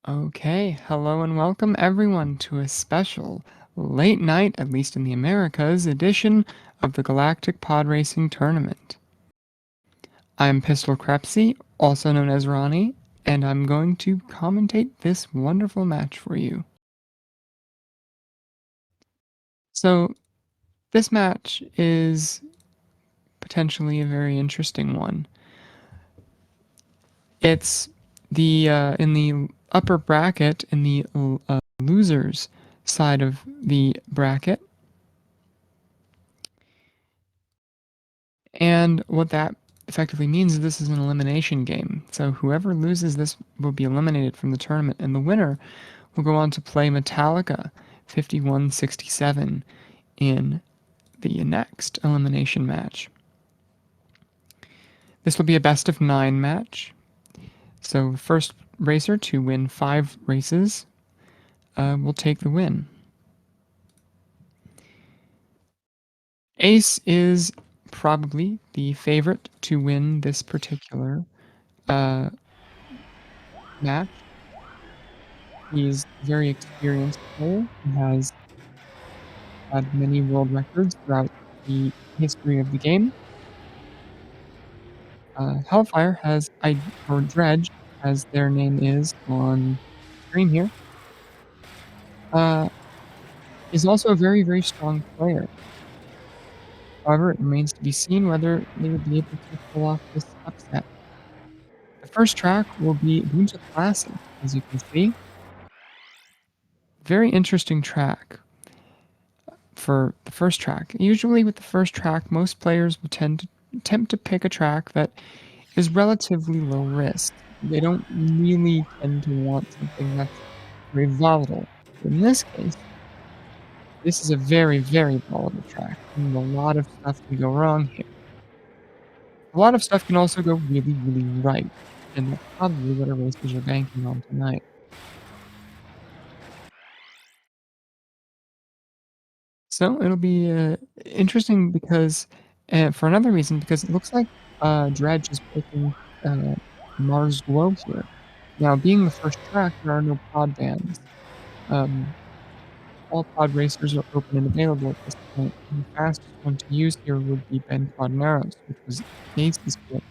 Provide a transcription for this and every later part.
Okay, hello and welcome everyone to a special late night, at least in the Americas, edition of the Galactic Pod Racing Tournament. I'm Pistol Crepsy, also known as Ronnie, and I'm going to commentate this wonderful match for you. So, this match is potentially a very interesting one. It's the in the upper bracket, in the losers side of the bracket. And what that effectively means is this is an elimination game. So whoever loses this will be eliminated from the tournament, and the winner will go on to play Metallica 5167 in the next elimination match. This will be a best of 9 match. So the first racer to win 5 races will take the win. Ace is probably the favorite to win this particular uh, match. He's a very experienced player. He has had many world records throughout the history of the game. Hellfire has or Dredge, as their name is on screen here, uh, is also a very, very strong player. However, it remains to be seen whether they will be able to pull off this upset. The first track will be Bunta Classic, as you can see. Very interesting track for the first track. Usually with the first track, most players will tend to attempt to pick a track that is relatively low risk. They don't really tend to want something that's very volatile. In this case, this is a very, very volatile track, and a lot of stuff can go wrong here. A lot of stuff can also go really, really right, and that's probably what our racers are banking on tonight. So it'll be interesting because, for another reason, because it looks like Dredge is picking uh, Mars Glow here. Now, being the first track, there are no pod bans. Um, all pod racers are open and available at this point, and the fastest one to use here would be Ben Quadnaros, which was Ace's pick,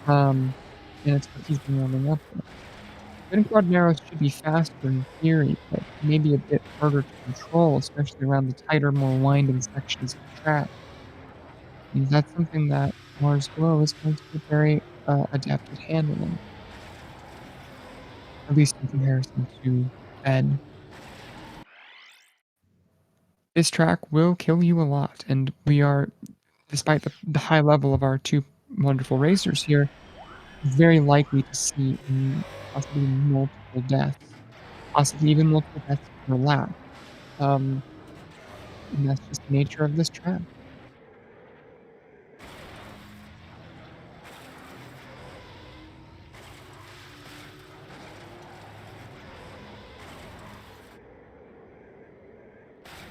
and it's what he's been warming up with. Ben Quadnaros should be faster in theory, but maybe a bit harder to control, especially around the tighter, more winding sections of the track. And that's something that Mars Glow is going to be very adept at handling, at least in comparison to Ben. This track will kill you a lot, and we are, despite the high level of our 2 wonderful racers here, very likely to see possibly multiple deaths, possibly even multiple deaths per lap, um, and that's just the nature of this track.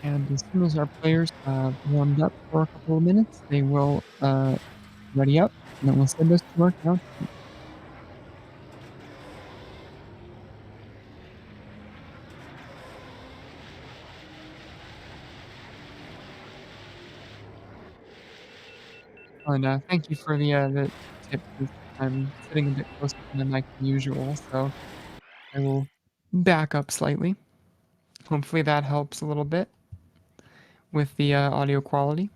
And as soon as our players have warmed up for a couple of minutes, they will, ready up, and then we'll send us to our countdown. And, thank you for the tip, 'cause I'm sitting a bit closer to my mic than usual, so I will back up slightly. Hopefully that helps a little bit with the, audio quality.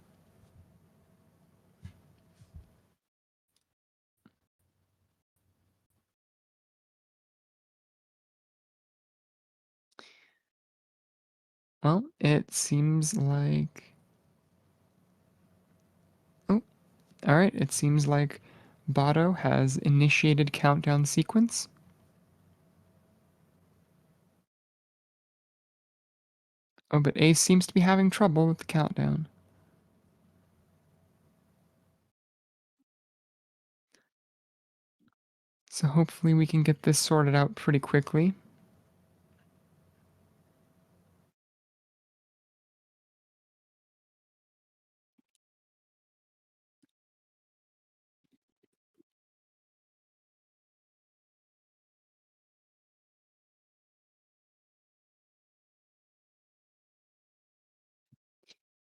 Well, it seems like oh, alright, it seems like Botto has initiated countdown sequence. Oh, but Ace seems to be having trouble with the countdown. So hopefully we can get this sorted out pretty quickly.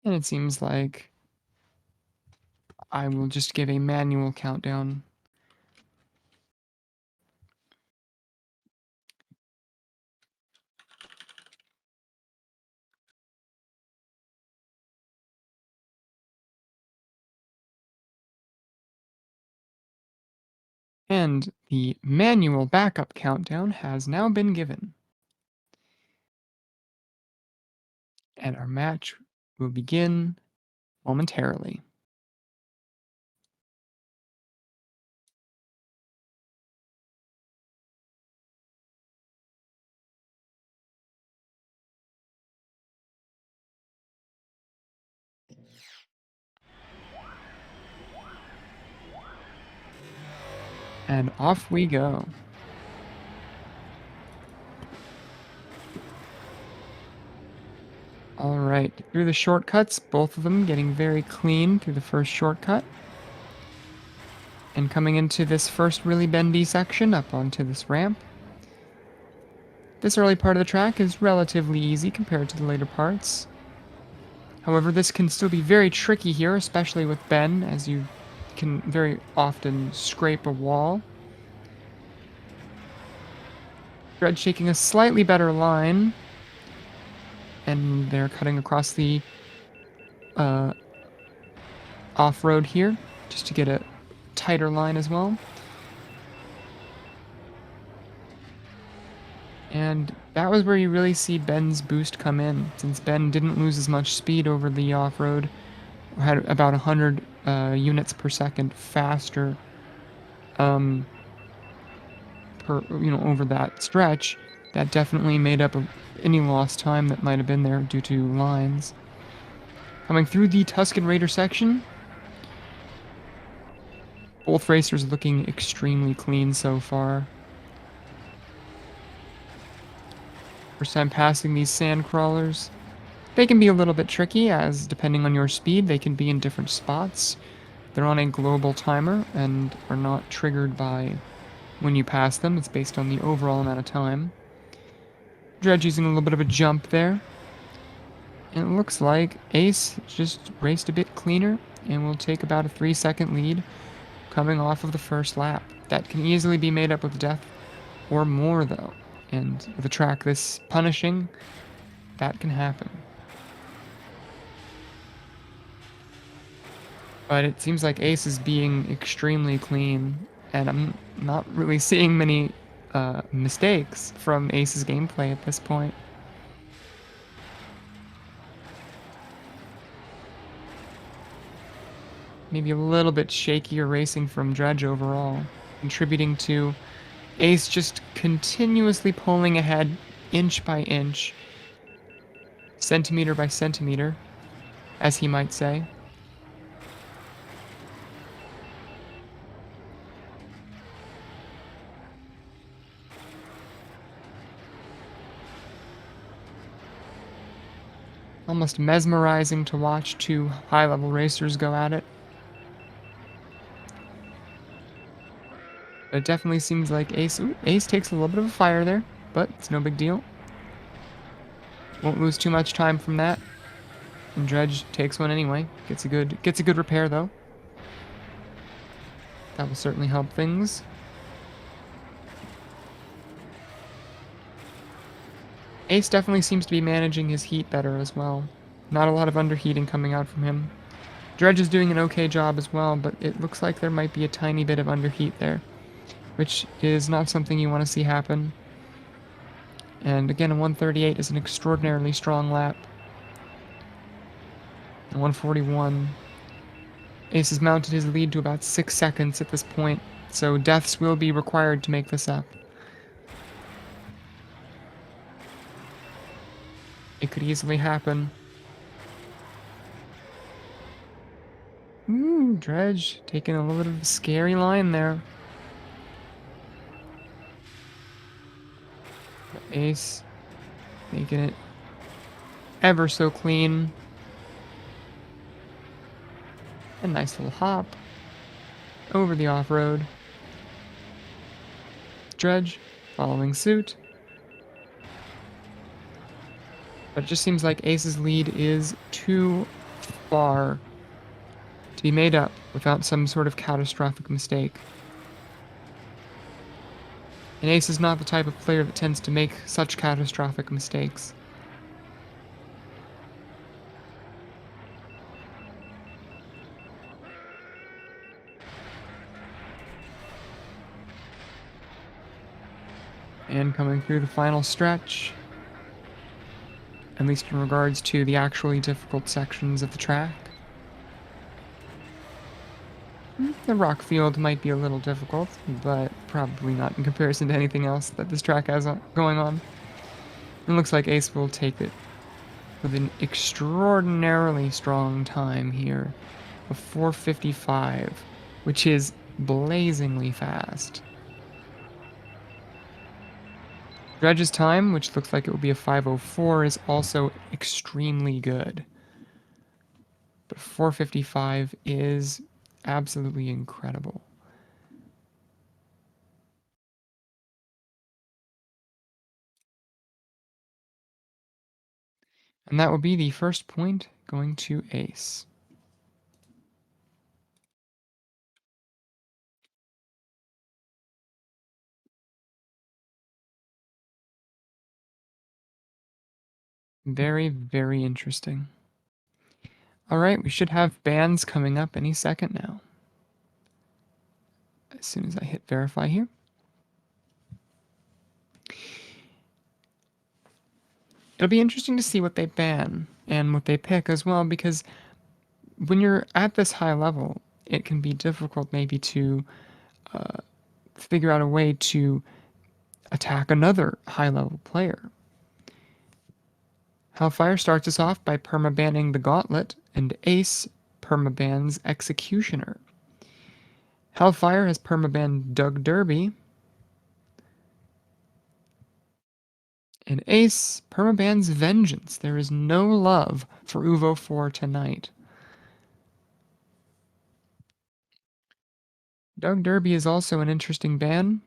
And it seems like I will just give a manual countdown. And the manual backup countdown has now been given. And our match will begin momentarily. And off we go. All right, through the shortcuts, both of them getting very clean through the first shortcut. And coming into this first really bendy section up onto this ramp. This early part of the track is relatively easy compared to the later parts. However, this can still be very tricky here, especially with Ben, as you can very often scrape a wall. Dredge taking a slightly better line, and they're cutting across the uh, off-road here, just to get a tighter line as well. And that was where you really see Ben's boost come in, since Ben didn't lose as much speed over the off-road, had about 100 units per second faster over that stretch. That definitely made up any lost time that might have been there due to lines. Coming through the Tusken Raider section, both racers looking extremely clean so far. First time passing these sand crawlers. They can be a little bit tricky, as depending on your speed, they can be in different spots. They're on a global timer and are not triggered by when you pass them. It's based on the overall amount of time. Dredge using a little bit of a jump there. And it looks like acE just raced a bit cleaner and will take about a 3-second lead coming off of the first lap. That can easily be made up with death or more, though. And with a track this punishing, that can happen. But it seems like acE is being extremely clean, and I'm not really seeing many mistakes from acE's gameplay at this point. Maybe a little bit shakier racing from Dredge overall, contributing to acE just continuously pulling ahead inch by inch, centimeter by centimeter, as he might say. Almost mesmerizing to watch two high-level racers go at it. But it definitely seems like acE takes a little bit of a fire there, but it's no big deal. Won't lose too much time from that. And Dredge takes one anyway. Gets a good repair though. That will certainly help things. acE definitely seems to be managing his heat better as well. Not a lot of underheating coming out from him. Dredge is doing an okay job as well, but it looks like there might be a tiny bit of underheat there, which is not something you want to see happen. And again, a 138 is an extraordinarily strong lap. 141. acE has mounted his lead to about 6 seconds at this point, so deaths will be required to make this up. It could easily happen. Ooh, Dredge taking a little bit of a scary line there. acE making it ever so clean. A nice little hop over the off-road. Dredge following suit. But it just seems like acE's lead is too far to be made up without some sort of catastrophic mistake. And acE is not the type of player that tends to make such catastrophic mistakes. And coming through the final stretch, at least in regards to the actually difficult sections of the track. The rock field might be a little difficult, but probably not in comparison to anything else that this track has going on. It looks like acE will take it with an extraordinarily strong time here of 4:55, which is blazingly fast. Dredge's time, which looks like it will be a 5:04, is also extremely good. But 4:55 is absolutely incredible. And that will be the first point going to acE. Very, very interesting. All right, we should have bans coming up any second now. As soon as I hit verify here. It'll be interesting to see what they ban and what they pick as well, because when you're at this high level, it can be difficult maybe to figure out a way to attack another high level player. Hellfire starts us off by permabanning the Gauntlet, and acE permabans Executioner. Hellfire has permabanned Doug Derby, and acE permabans Vengeance. There is no love for Uvo 4 tonight. Doug Derby is also an interesting ban.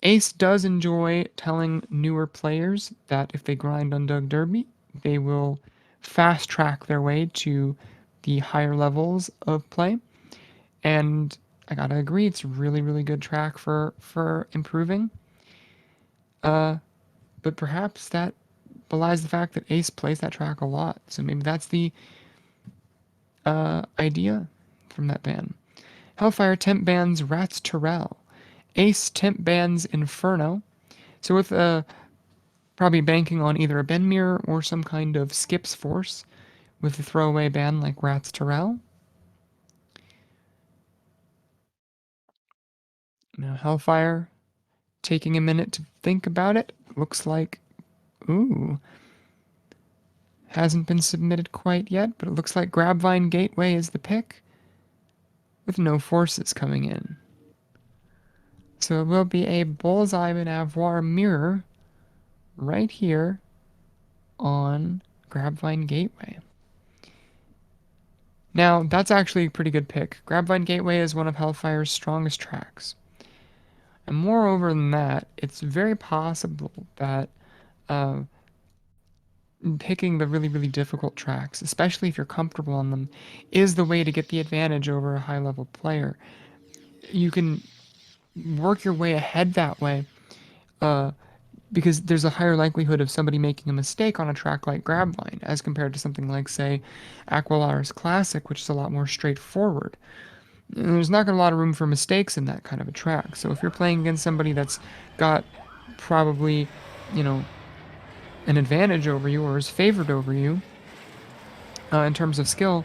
acE does enjoy telling newer players that if they grind on Doug Derby, they will fast track their way to the higher levels of play. And I gotta agree, it's a really, really good track for improving. But perhaps that belies the fact that acE plays that track a lot. So maybe that's the idea from that ban. Hellfire temp bans Rats Terrell. acE temp bans Inferno. So with probably banking on either a Ben Mirror or some kind of skips force with a throwaway ban like Rats Terrell. Now Hellfire, taking a minute to think about it, looks like, ooh, hasn't been submitted quite yet, but it looks like Grabvine Gateway is the pick, with no forces coming in. So it will be a Bullseye and Avoir mirror right here on Grabvine Gateway. Now, that's actually a pretty good pick. Grabvine Gateway is one of Hellfire's strongest tracks. And moreover than that, it's very possible that picking the really, really difficult tracks, especially if you're comfortable on them, is the way to get the advantage over a high-level player. You can work your way ahead that way, because there's a higher likelihood of somebody making a mistake on a track like Grabvine as compared to something like, say, Aquelar's Classic, which is a lot more straightforward. And there's not a lot of room for mistakes in that kind of a track. So if you're playing against somebody that's got probably, you know, an advantage over you or is favored over you in terms of skill,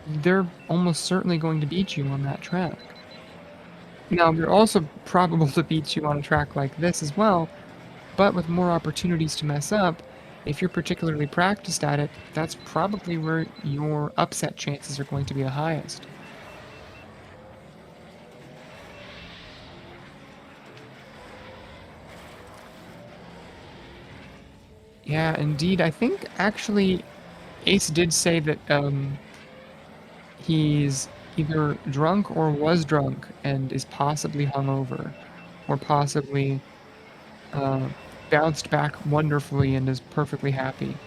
they're almost certainly going to beat you on that track. Now, they're also probable to beat you on a track like this as well, but with more opportunities to mess up. If you're particularly practiced at it, that's probably where your upset chances are going to be the highest. Yeah, indeed. I think actually acE did say that he's either drunk or was drunk and is possibly hungover, or possibly uh, bounced back wonderfully and is perfectly happy.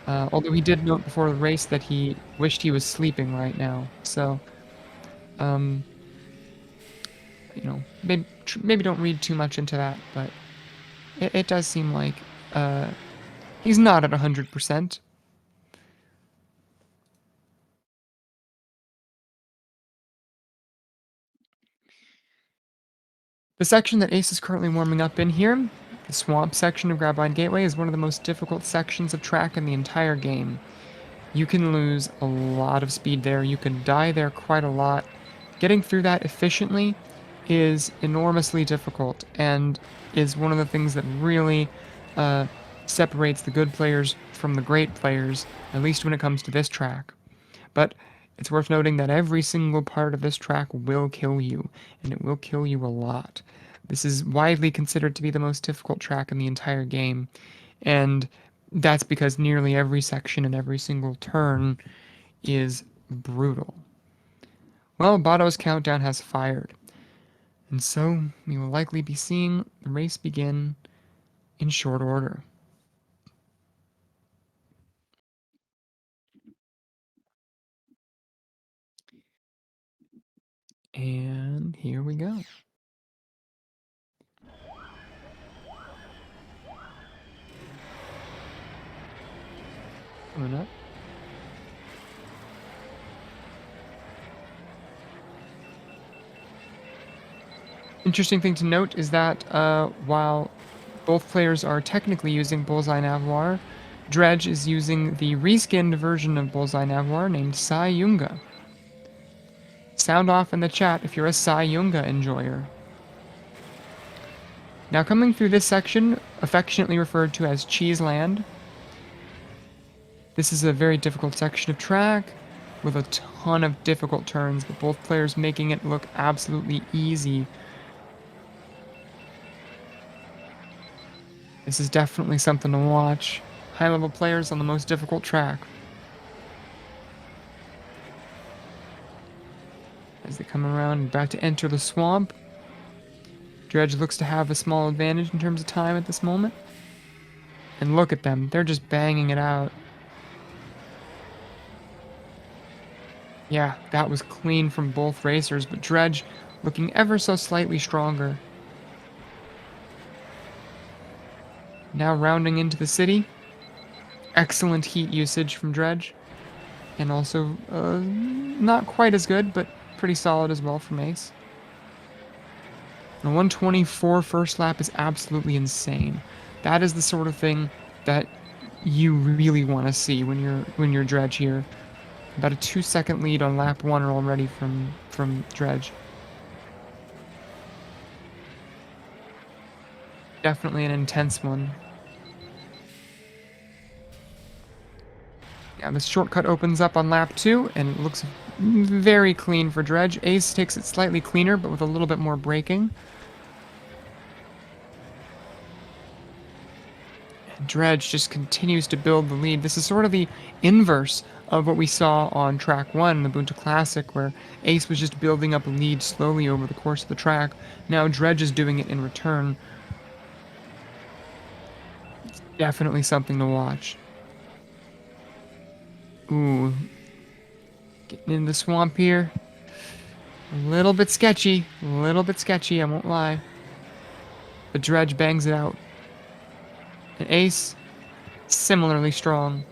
Although he did note before the race that he wished he was sleeping right now. So, um, maybe don't read too much into that, but it does seem like uh, he's not at 100%. The section that Ace is currently warming up in here, the swamp section of Grabline Gateway, is one of the most difficult sections of track in the entire game. You can lose a lot of speed there. You can die there quite a lot. Getting through that efficiently is enormously difficult and is one of the things that really uh, separates the good players from the great players, at least when it comes to this track. But it's worth noting that every single part of this track will kill you, and it will kill you a lot. This is widely considered to be the most difficult track in the entire game, and that's because nearly every section and every single turn is brutal. Well, Bato's countdown has fired, and so we will likely be seeing the race begin in short order. And here we go. Coming up. Interesting thing to note is that while both players are technically using Bullseye Navoir, Dredge is using the reskinned version of Bullseye Navoir named Sai Yunga. Sound off in the chat if you're a Sai Yunga enjoyer. Now coming through this section, affectionately referred to as Cheese Land, this is a very difficult section of track with a ton of difficult turns, but both players making it look absolutely easy. This is definitely something to watch. High-level players on the most difficult track. As they come around and about to enter the swamp, Dredge looks to have a small advantage in terms of time at this moment. And look at them, they're just banging it out. Yeah, that was clean from both racers, but Dredge looking ever so slightly stronger. Now rounding into the city. Excellent heat usage from Dredge. And also, not quite as good, but pretty solid as well from Ace. A 124 first lap is absolutely insane. That is the sort of thing that you really want to see when you're Dredge here. About a 2-second lead on lap 1 already from Dredge. Definitely an intense one. Yeah, this shortcut opens up on lap 2, and it looks very clean for Dredge. Ace takes it slightly cleaner, but with a little bit more braking. And Dredge just continues to build the lead. This is sort of the inverse of what we saw on track 1, the Bunta Classic, where Ace was just building up a lead slowly over the course of the track. Now Dredge is doing it in return. It's definitely something to watch. Ooh. Getting in the swamp here. A little bit sketchy. A little bit sketchy, I won't lie. But Dredge bangs it out. And Ace, similarly strong.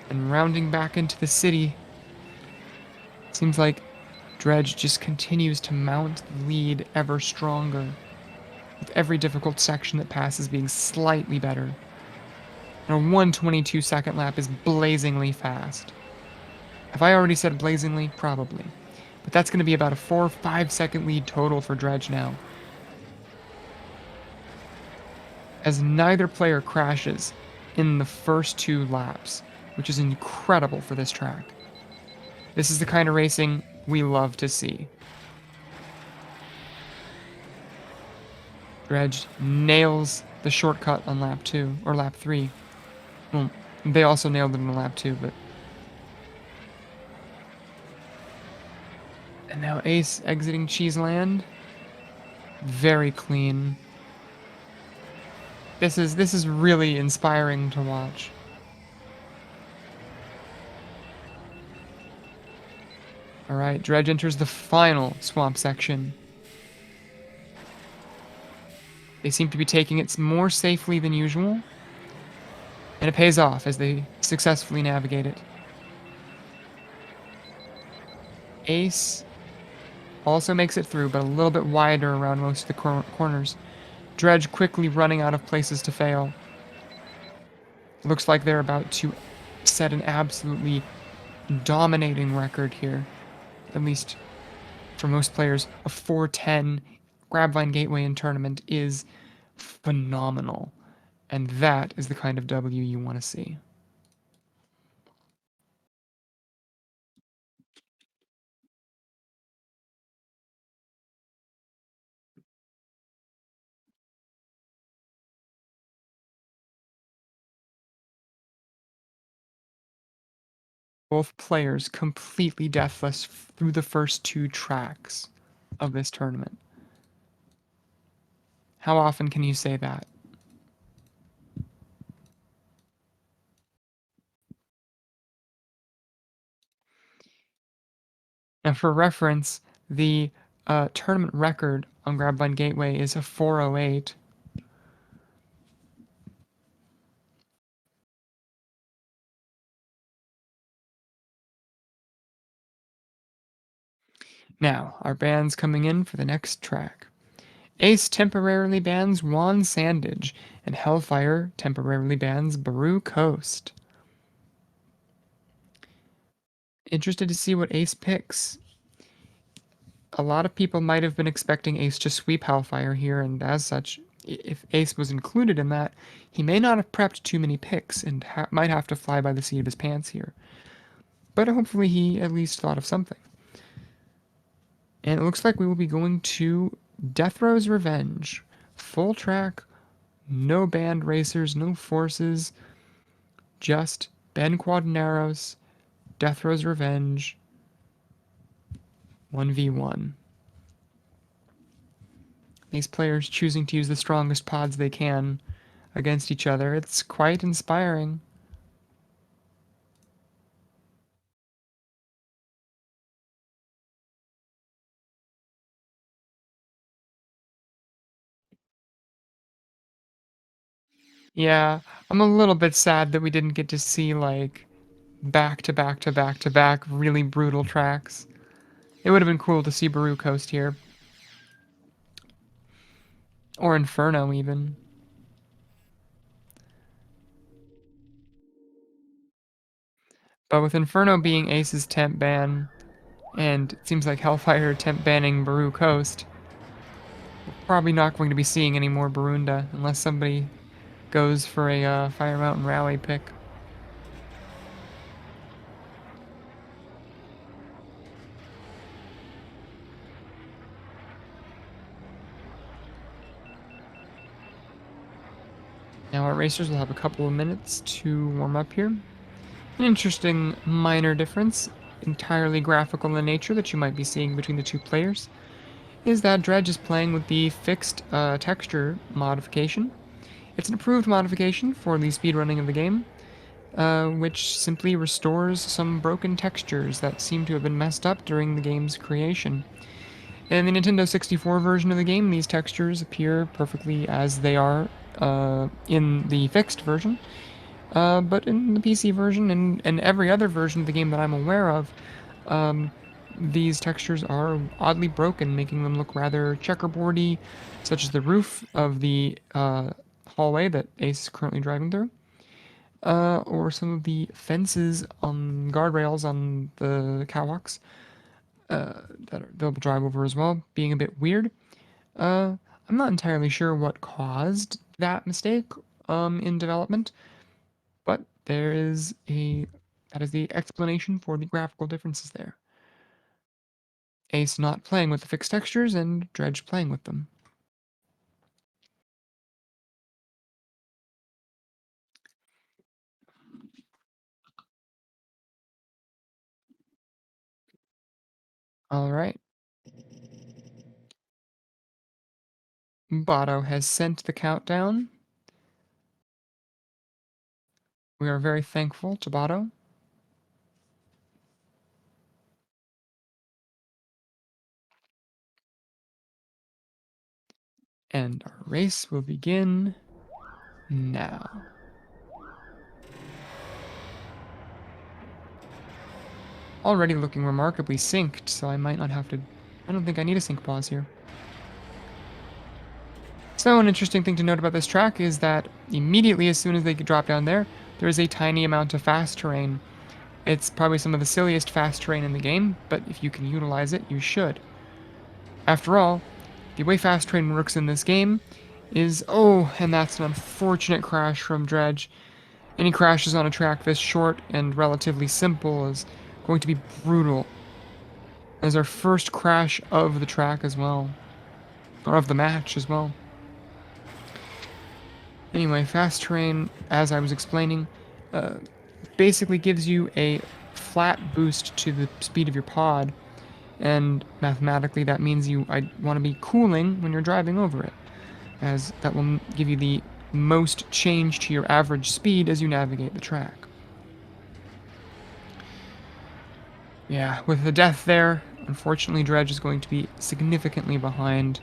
And rounding back into the city, seems like Dredge just continues to mount the lead ever stronger, with every difficult section that passes being slightly better. And a 1:22 second lap is blazingly fast. Have I already said blazingly? Probably. But that's going to be about a 4 or 5 second lead total for Dredge now. As neither player crashes in the first 2 laps, which is incredible for this track. This is the kind of racing we love to see. Dredge nails the shortcut on lap 2, or lap 3. Well, they also nailed it on lap 2, but... And now Ace exiting Cheese Land. Very clean. This is really inspiring to watch. All right, Dredge enters the final swamp section. They seem to be taking it more safely than usual, and it pays off as they successfully navigate it. acE also makes it through, but a little bit wider around most of the corners. Dredge quickly running out of places to fail. Looks like they're about to set an absolutely dominating record here. At least for most players, a 410 Grabvine Gateway in tournament is phenomenal. And that is the kind of W you want to see. Both players completely deathless through the first two tracks of this tournament. How often can you say that? Now, for reference, the tournament record on Grabvine Gateway is a 408. Now, our bands coming in for the next track. acE temporarily bans Juan Sandage, and Hellfire temporarily bans Baru Coast. Interested to see what acE picks. A lot of people might have been expecting acE to sweep Hellfire here, and as such, if acE was included in that, he may not have prepped too many picks and might have to fly by the seat of his pants here. But hopefully he at least thought of something. And it looks like we will be going to Death Row's Revenge. Full track, no band racers, no forces, just Ben Quadinaros, Death Row's Revenge, 1v1. These players choosing to use the strongest pods they can against each other. It's quite inspiring. Yeah, I'm a little bit sad that we didn't get to see like back to back to back to back really brutal tracks. It would have been cool to see Baru Coast here. Or Inferno even. But with Inferno being acE's temp ban, and it seems like Hellfire temp banning Baru Coast, probably not going to be seeing any more Barunda unless somebody goes for a Fire Mountain Rally pick. Now our racers will have a couple of minutes to warm up here. An interesting minor difference, entirely graphical in nature, that you might be seeing between the two players is that Dredge is playing with the fixed texture modification. It's an approved modification for the speedrunning of the game, which simply restores some broken textures that seem to have been messed up during the game's creation. In the Nintendo 64 version of the game, these textures appear perfectly as they are in the fixed version, but in the PC version and every other version of the game that I'm aware of, um, these textures are oddly broken, making them look rather checkerboardy, such as the roof of the hallway that acE is currently driving through, or some of the fences on guardrails on the catwalks that they'll drive over as well, being a bit weird. I'm not entirely sure what caused that mistake in development, but that is the explanation for the graphical differences there. acE not playing with the fixed textures and Dredge playing with them. All right. Bato has sent the countdown. We are very thankful to Bato. And our race will begin now. Already looking remarkably synced, so I might not have to... I don't think I need a sync pause here. So an interesting thing to note about this track is that immediately as soon as they drop down there, there is a tiny amount of fast terrain. It's probably some of the silliest fast terrain in the game, but if you can utilize it, you should. After all, the way fast terrain works in this game is... Oh, and that's an unfortunate crash from Dredge. Any crashes on a track this short and relatively simple is going to be brutal. As our first crash of the track as well. Or of the match as well. Anyway, fast terrain, as I was explaining, uh, basically gives you a flat boost to the speed of your pod, and mathematically that means I want to be cooling when you're driving over it, as that will give you the most change to your average speed as you navigate the track. Yeah, with the death there, unfortunately Dredge is going to be significantly behind,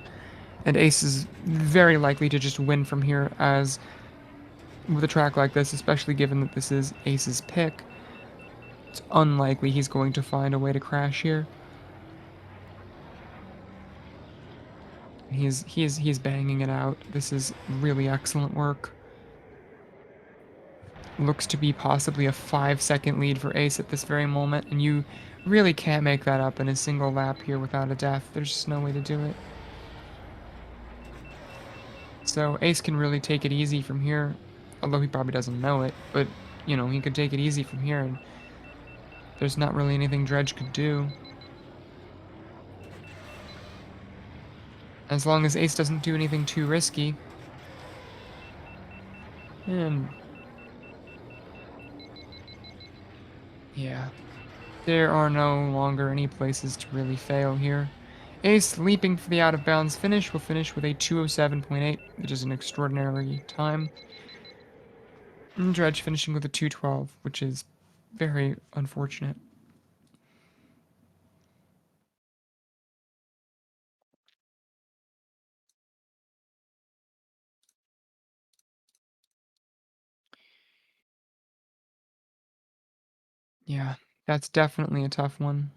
and acE is very likely to just win from here, as with a track like this, especially given that this is acE's pick, it's unlikely he's going to find a way to crash here. He's banging it out. This is really excellent work. Looks to be possibly a 5-second lead for acE at this very moment, and you really can't make that up in a single lap here without a death. There's just no way to do it. So acE can really take it easy from here, although he probably doesn't know it, but, you know, he could take it easy from here, and there's not really anything Dredge could do. As long as acE doesn't do anything too risky. And yeah, there are no longer any places to really fail here. acE, leaping for the out-of-bounds finish, will finish with a 207.8, which is an extraordinary time. And Dredge finishing with a 212, which is very unfortunate. Yeah, that's definitely a tough one.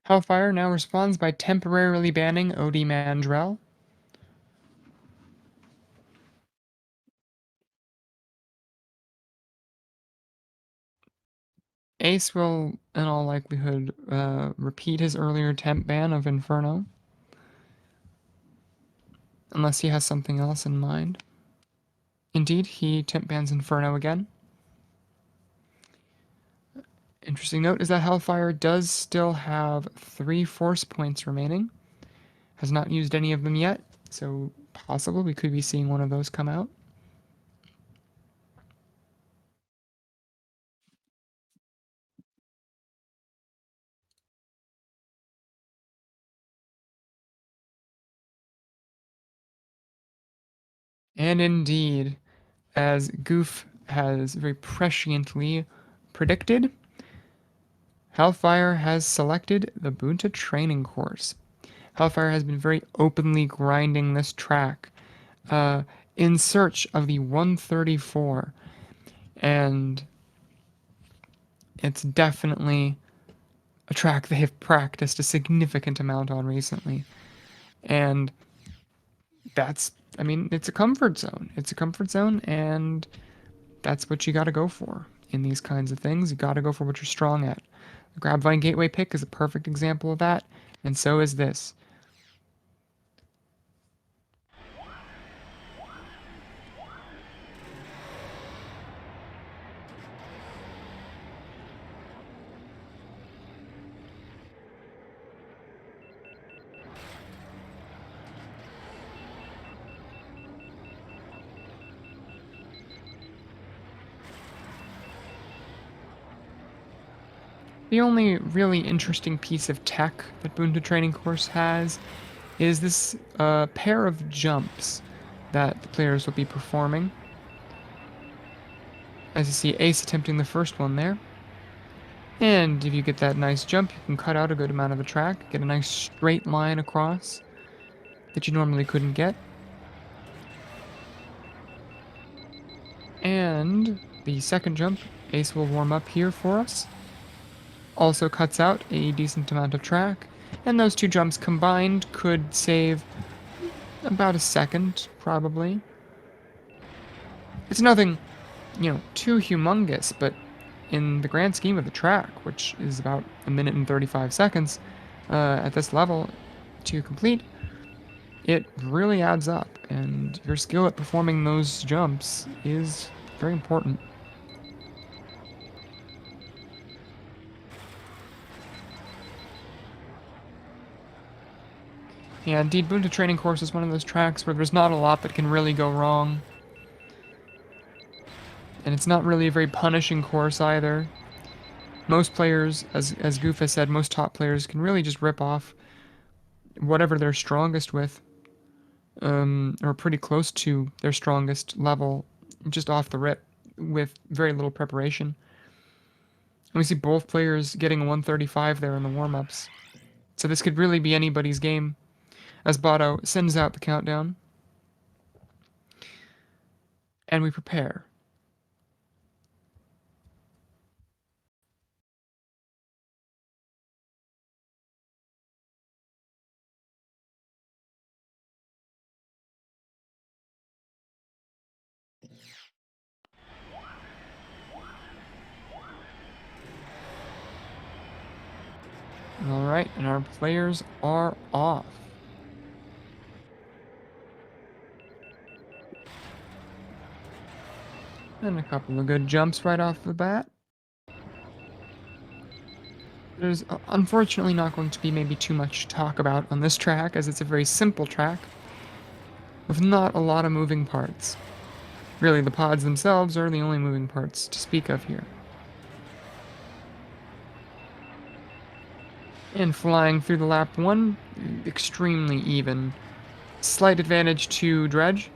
Hellfire now responds by temporarily banning OD Mandrell. acE will, in all likelihood, repeat his earlier temp ban of Inferno. Unless he has something else in mind. Indeed, he temp bans Inferno again. Interesting note is that Hellfire does still have 3 force points remaining. Has not used any of them yet, so possible we could be seeing one of those come out. And indeed, as Goof has very presciently predicted, Hellfire has selected the Bunta training course. Hellfire has been very openly grinding this track in search of the 134, and it's definitely a track they have practiced a significant amount on recently. And that's, I mean, it's a comfort zone. It's a comfort zone, and that's what you got to go for in these kinds of things. You got to go for what you're strong at. The Grabvine Gateway pick is a perfect example of that, and so is this. The only really interesting piece of tech that Boonta Training Course has is this pair of jumps that the players will be performing. As you see, acE attempting the first one there. And if you get that nice jump, you can cut out a good amount of the track, get a nice straight line across that you normally couldn't get. And the second jump, acE will warm up here for us. Also cuts out a decent amount of track. And those two jumps combined could save about a second, probably. It's nothing, too humongous, but in the grand scheme of the track, which is about a minute and 35 seconds at this level to complete, it really adds up, and your skill at performing those jumps is very important. Yeah, indeed, Boonta Training Course is one of those tracks where there's not a lot that can really go wrong. And it's not really a very punishing course either. Most players, as Goof has said, most top players can really just rip off whatever they're strongest with, or pretty close to their strongest level, just off the rip, with very little preparation. And we see both players getting a 135 there in the warm-ups. So this could really be anybody's game, as Botto sends out the countdown. And we prepare. Alright, and our players are off. And a couple of good jumps right off the bat. There's unfortunately not going to be maybe too much to talk about on this track, as it's a very simple track with not a lot of moving parts. Really, the pods themselves are the only moving parts to speak of here. And flying through the lap 1, extremely even. Slight advantage to Dredge,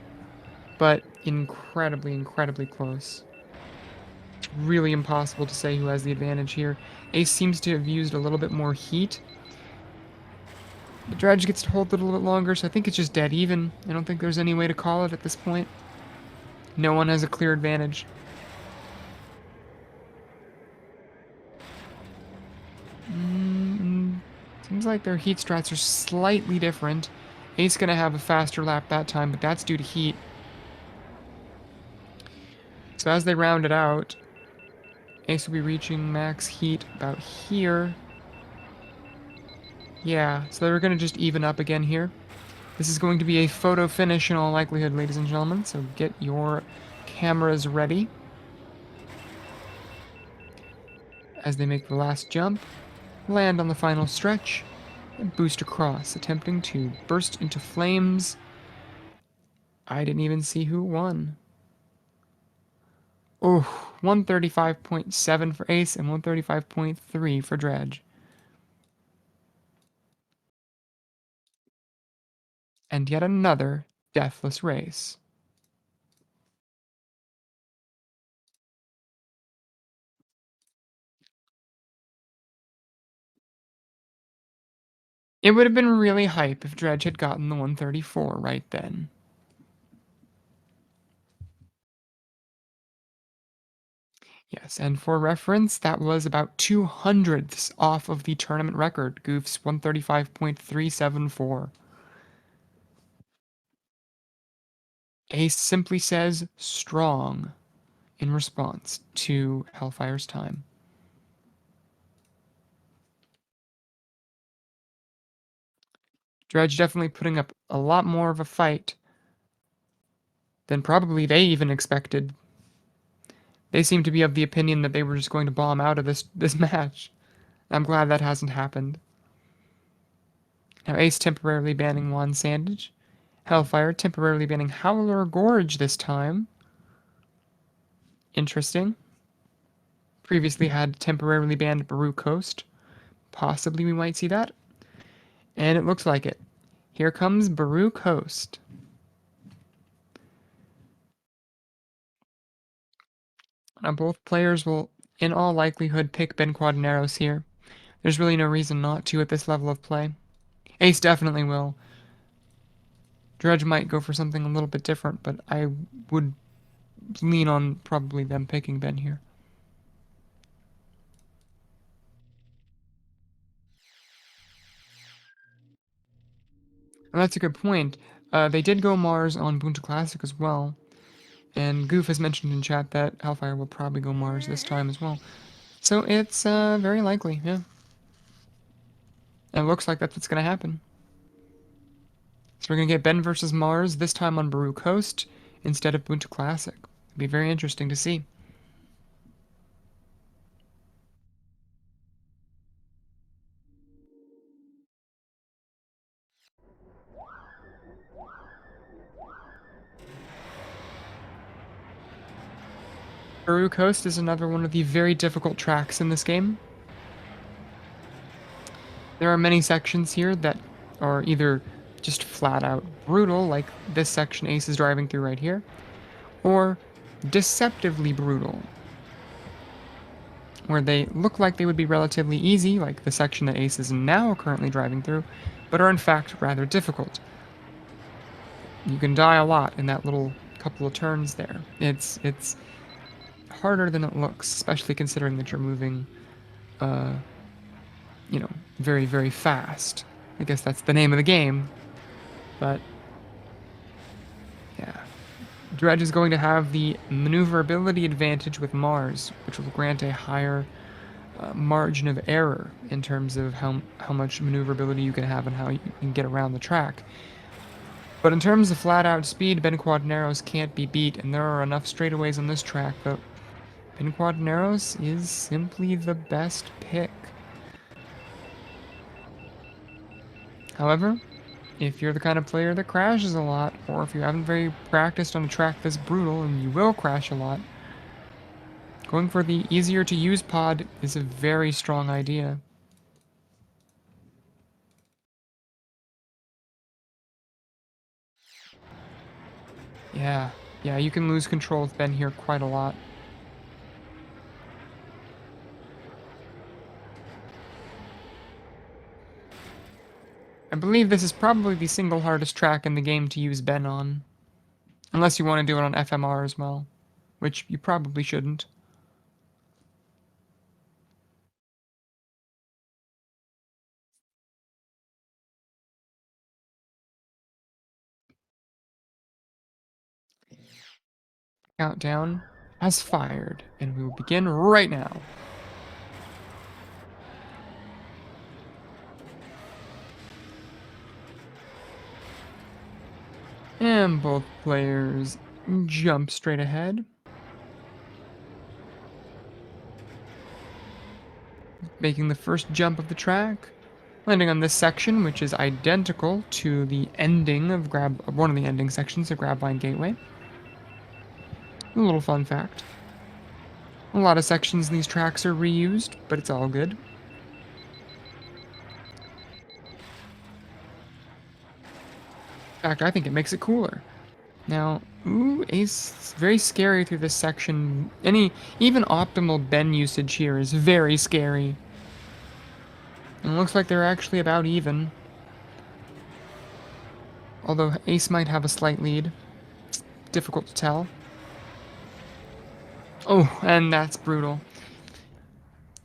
but incredibly close. It's really impossible to say who has the advantage here. acE seems to have used a little bit more heat. The Dredge gets to hold it a little bit longer, so I think it's just dead even. I don't think there's any way to call it at this point. No one has a clear advantage. Seems like their heat strats are slightly different. acE gonna have a faster lap that time, but that's due to heat. So as they round it out, acE will be reaching max heat about here. Yeah, so they're gonna just even up again here. This is going to be a photo finish in all likelihood, ladies and gentlemen, so get your cameras ready as they make the last jump, land on the final stretch, and boost across, attempting to burst into flames. I didn't even see who won. Oh, 135.7 for acE and 135.3 for Dredge. And yet another deathless race. It would have been really hype if Dredge had gotten the 134 right then. Yes, and for reference, that was about 200ths off of the tournament record, Goof's 135.374. acE simply says strong in response to Hellfire's time. Dredge definitely putting up a lot more of a fight than probably they even expected. They seem to be of the opinion that they were just going to bomb out of this match. I'm glad that hasn't happened. Now acE temporarily banning Juan Sandage. Hellfire temporarily banning Howler Gorge this time. Interesting. previously had temporarily banned Baru Coast. Possibly we might see that. And it looks like it. Here comes Baru Coast. Now both players will, in all likelihood, pick Ben Quadraneros here. There's really no reason not to at this level of play. Ace definitely will. Dredge might go for something a little bit different, but I would lean on probably them picking Ben here. And that's a good point. They did go Mars on Boonta Classic as well. And Goof has mentioned in chat that Hellfire will probably go Mars this time as well. So it's very likely, yeah. And it looks like that's what's going to happen. So we're going to get Ben versus Mars, this time on Baru Coast instead of Boonta Classic. It'll be very interesting to see. Baru Coast is another one of the very difficult tracks in this game. There are many sections here that are either just flat out brutal, like this section Ace is driving through right here, or deceptively brutal, where they look like they would be relatively easy, like the section that Ace is now currently driving through, but are in fact rather difficult. You can die a lot in that little couple of turns there. It's harder than it looks, especially considering that you're moving, uh, very, very fast. I guess that's the name of the game, but yeah. Dredge is going to have the maneuverability advantage with Mars, which will grant a higher margin of error in terms of how much maneuverability you can have and how you can get around the track. But in terms of flat-out speed, Ben Quadraneros can't be beat, and there are enough straightaways on this track that Ben Quadraneros is simply the best pick. However, if you're the kind of player that crashes a lot, or if you haven't very practiced on a track this brutal and you will crash a lot, going for the easier to use pod is a very strong idea. Yeah, yeah, you can lose control with Ben here quite a lot. I believe this is probably the single hardest track in the game to use Ben on. Unless you want to do it on FMR as well, which you probably shouldn't. Countdown has fired, and we will begin right now. And both players jump straight ahead, making the first jump of the track, landing on this section, which is identical to the ending of one of the ending sections of Grabvine Gateway. A little fun fact. A lot of sections in these tracks are reused, but it's all good. In fact, I think it makes it cooler. Now, ooh, Ace, very scary through this section. Even optimal Ben usage here is very scary. And it looks like they're actually about even. Although Ace might have a slight lead. It's difficult to tell. Oh, and that's brutal.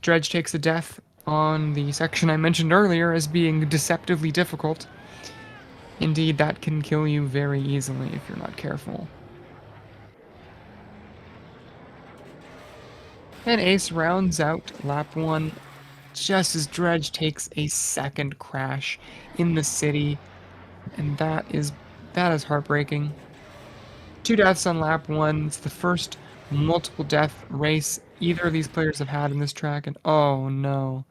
Dredge takes a death on the section I mentioned earlier as being deceptively difficult. Indeed, that can kill you very easily if you're not careful. And Ace rounds out lap 1 just as Dredge takes a second crash in the city, and that is heartbreaking. 2 deaths on lap 1. It's the first multiple death race either of these players have had in this track, and oh no.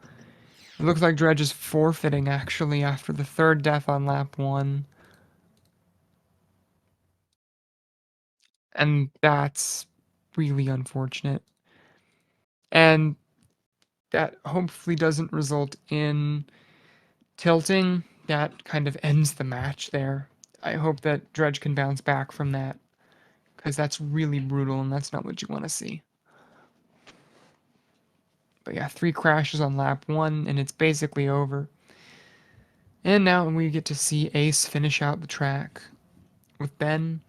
It looks like Dredge is forfeiting actually after the third death on lap 1. And that's really unfortunate. And that hopefully doesn't result in tilting. That kind of ends the match there. I hope that Dredge can bounce back from that, because that's really brutal and that's not what you want to see. But yeah, 3 crashes on lap 1 and it's basically over. And now we get to see acE finish out the track with Ben.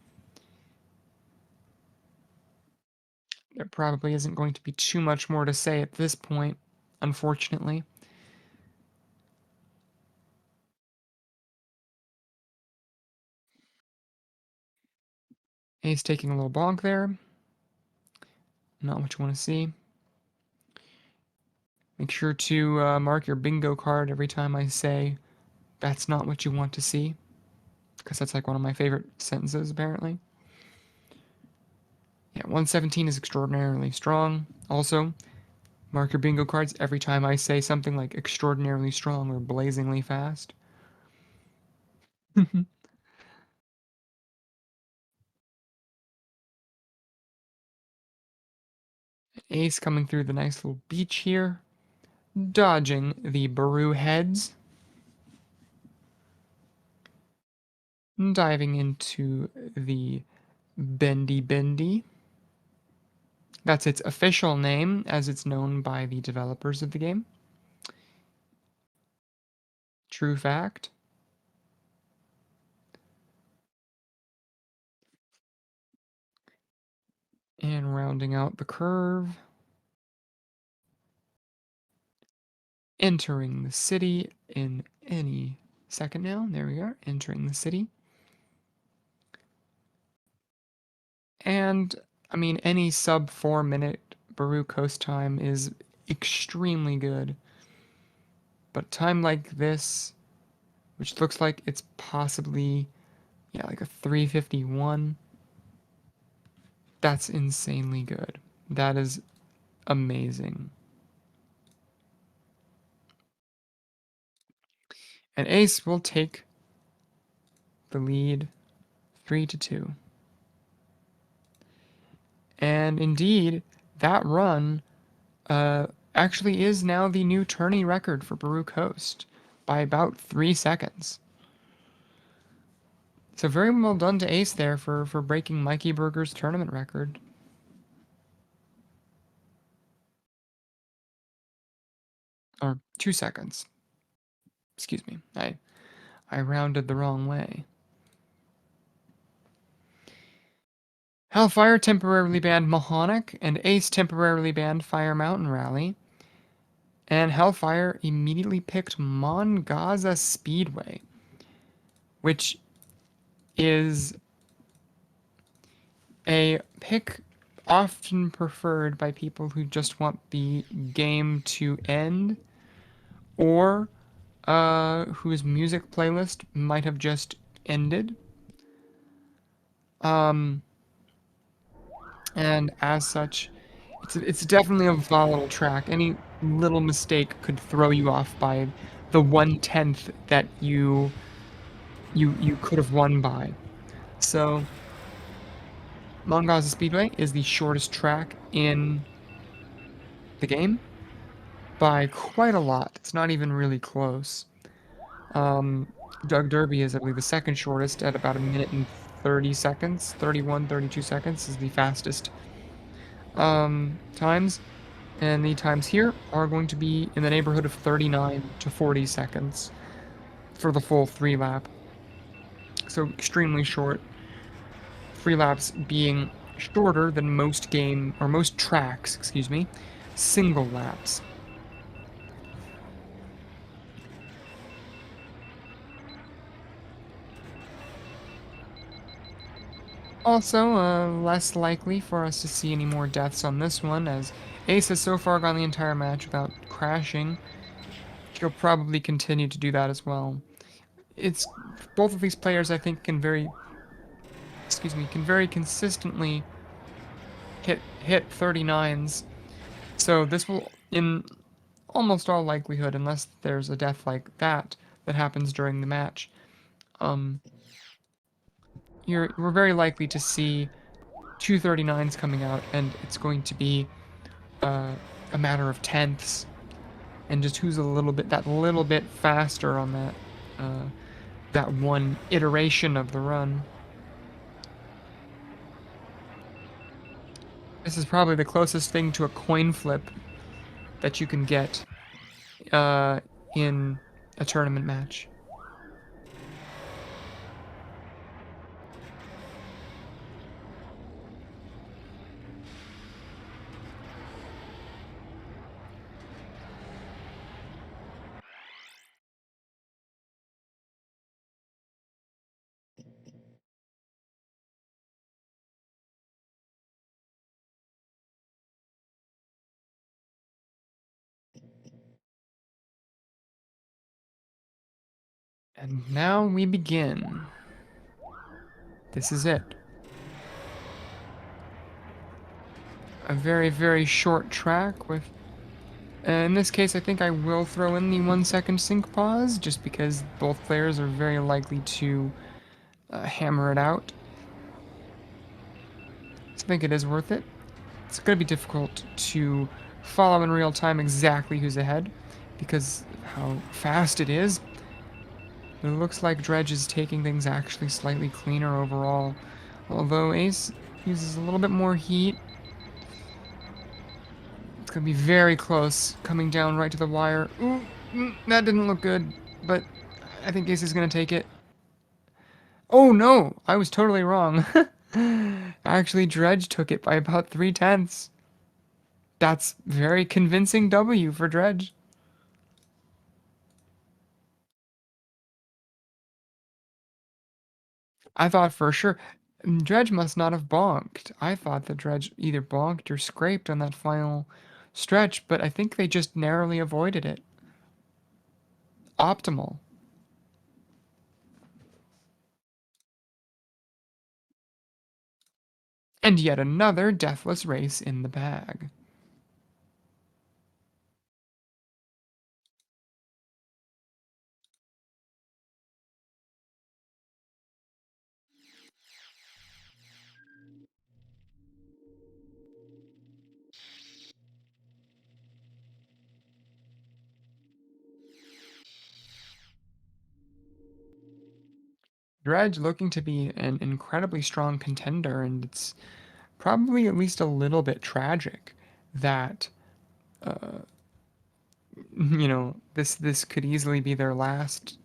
There probably isn't going to be too much more to say at this point, unfortunately. acE taking a little bonk there. Not what you want to see. Make sure to mark your bingo card every time I say that's not what you want to see, because that's like one of my favorite sentences, apparently. Yeah, 117 is extraordinarily strong. Also, mark your bingo cards every time I say something like extraordinarily strong or blazingly fast. acE coming through the nice little beach here, dodging the Baru heads, diving into the Bendy Bendy. That's its official name, as it's known by the developers of the game. True fact. And rounding out the curve, entering the city in any second now. There we are, entering the city. And, I mean, any sub 4 minute Baru coast time is extremely good. But time like this, which looks like it's possibly, yeah, like a 351, that's insanely good. That is amazing. And acE will take the lead 3-2. And indeed, that run actually is now the new tourney record for Baru Coast by about 3 seconds. So very well done to acE there for breaking Mikey Berger's tournament record. Or 2 seconds. Excuse me. I rounded the wrong way. Hellfire temporarily banned Mahonic, and acE temporarily banned Fire Mountain Rally. And Hellfire immediately picked Mongaza Speedway, which is a pick often preferred by people who just want the game to end, or whose music playlist might have just ended. Um, and as such, it's definitely a volatile track. Any little mistake could throw you off by the 1/10 that you could have won by. So, Mongaza Speedway is the shortest track in the game by quite a lot. It's not even really close. Doug Derby is, I believe, the second shortest at about 1 minute and 30 seconds. 31, 32 seconds is the fastest times. And the times here are going to be in the neighborhood of 39 to 40 seconds for the full 3 lap. So extremely short. 3 laps being shorter than most tracks, excuse me, single laps. Also, less likely for us to see any more deaths on this one, as acE has so far gone the entire match without crashing. He'll probably continue to do that as well. It's both of these players, I think, can very consistently hit 39s. So this will, in almost all likelihood, unless there's a death like that happens during the match, we're very likely to see 239s coming out, and it's going to be a matter of tenths, and just who's that little bit faster on uh, that one iteration of the run. This is probably the closest thing to a coin flip that you can get uh, in a tournament match. And now we begin. This is it. A very, very short track with... in this case, I think I will throw in the 1 second sync pause, just because both players are very likely to hammer it out. So I think it is worth it. It's going to be difficult to follow in real time exactly who's ahead, because of how fast it is. It looks like Dredge is taking things actually slightly cleaner overall, although acE uses a little bit more heat. It's going to be very close, coming down right to the wire. Ooh, that didn't look good, but I think acE is going to take it. Oh no, I was totally wrong. Actually, Dredge took it by about 3/10. That's very convincing W for Dredge. I thought for sure Dredge must not have bonked. I thought that Dredge either bonked or scraped on that final stretch, but I think they just narrowly avoided it. Optimal. And yet another deathless race in the bag. Dredge looking to be an incredibly strong contender, and it's probably at least a little bit tragic that this could easily be their last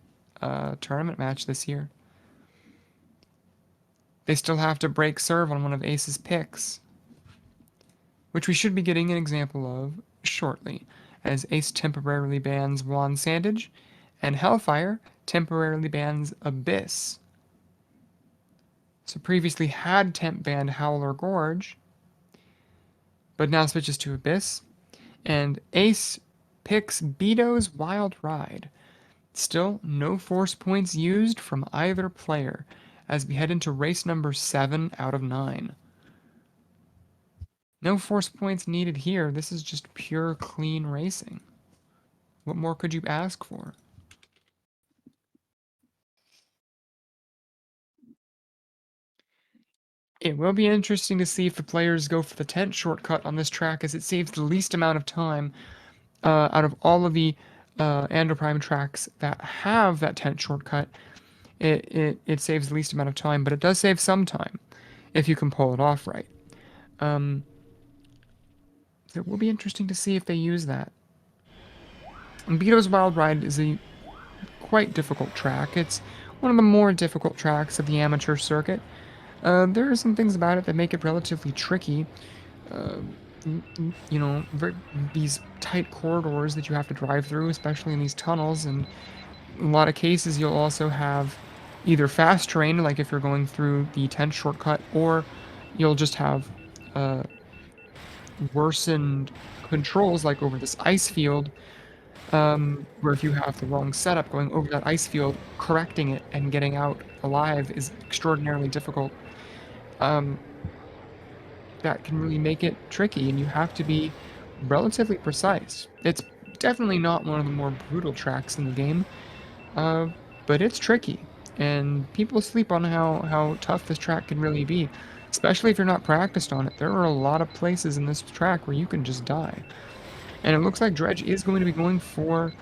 tournament match this year. They still have to break serve on one of acE's picks, which we should be getting an example of shortly, as acE temporarily bans Wand Sandage, and Hellfire temporarily bans Abyss. So previously had temp banned Howler Gorge, but now switches to Abyss, and acE picks Beto's Wild Ride. Still, no force points used from either player, as we head into race number 7 out of 9. No force points needed here, this is just pure clean racing. What more could you ask for? It will be interesting to see if the players go for the tent shortcut on this track, as it saves the least amount of time out of all of the Androprime tracks that have that tent shortcut. It saves the least amount of time, but it does save some time if you can pull it off right. So it will be interesting to see if they use that. And Beto's Wild Ride is a quite difficult track. It's one of the more difficult tracks of the amateur circuit. There are some things about it that make it relatively tricky. These tight corridors that you have to drive through, especially in these tunnels, and in a lot of cases you'll also have either fast terrain, like if you're going through the tent shortcut, or you'll just have worsened controls, like over this ice field, where if you have the wrong setup going over that ice field, correcting it and getting out alive is extraordinarily difficult. That can really make it tricky, and you have to be relatively precise. It's definitely not one of the more brutal tracks in the game, uh, but it's tricky, and people sleep on how tough this track can really be, especially if you're not practiced on it. There are a lot of places in this track where you can just die. And it looks like Dredge is going to be going for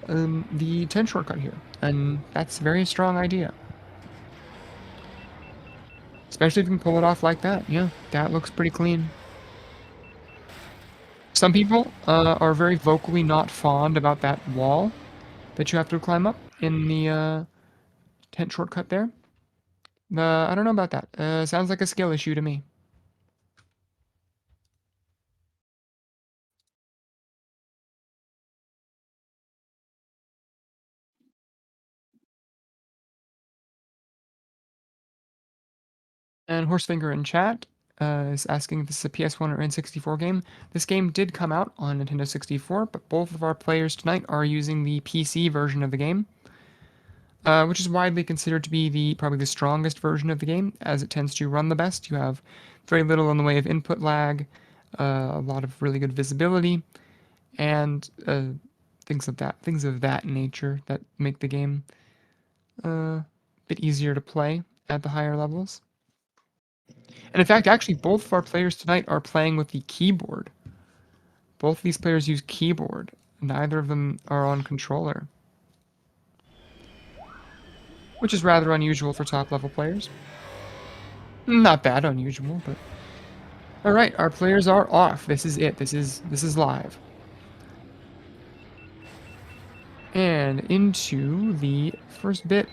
the 10 shortcut here. And that's a very strong idea. Especially if you can pull it off like that. Yeah, that looks pretty clean. Some people are very vocally not fond about that wall that you have to climb up in the tent shortcut there. I don't know about that. Sounds like a skill issue to me. And Horsefinger in chat is asking if this is a PS1 or N64 game. This game did come out on Nintendo 64, but both of our players tonight are using the PC version of the game, which is widely considered to be probably the strongest version of the game, as it tends to run the best. You have very little in the way of input lag, a lot of really good visibility, and things of that nature that make the game a bit easier to play at the higher levels. And in fact, actually, both of our players tonight are playing with the keyboard. Both of these players use keyboard. Neither of them are on controller, which is rather unusual for top level players. Not that unusual, but all right, our players are off. This is it. This is live. And into the first bit,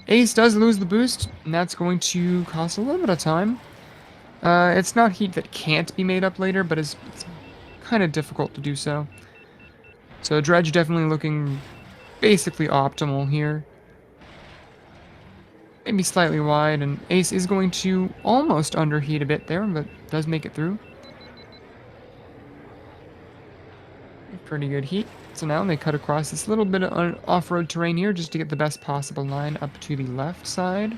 acE does lose the boost, and that's going to cost a little bit of time. It's not heat that can't be made up later, but it's kind of difficult to do so. So Dredge definitely looking basically optimal here. Maybe slightly wide, and acE is going to almost underheat a bit there, but does make it through. Pretty good heat. So now they cut across this little bit of off-road terrain here just to get the best possible line up to the left side.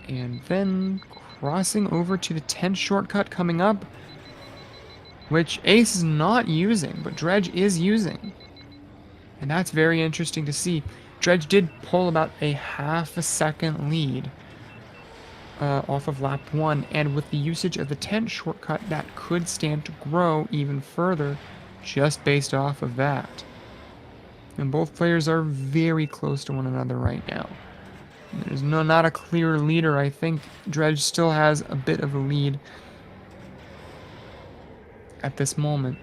And then crossing over to the 10 shortcut coming up, which acE is not using, but Dredge is using. And that's very interesting to see. Dredge did pull about a half a second lead off of lap 1, and with the usage of the tent shortcut, that could stand to grow even further just based off of that. And both players are very close to one another right now. There's not a clear leader. I think Dredge still has a bit of a lead at this moment.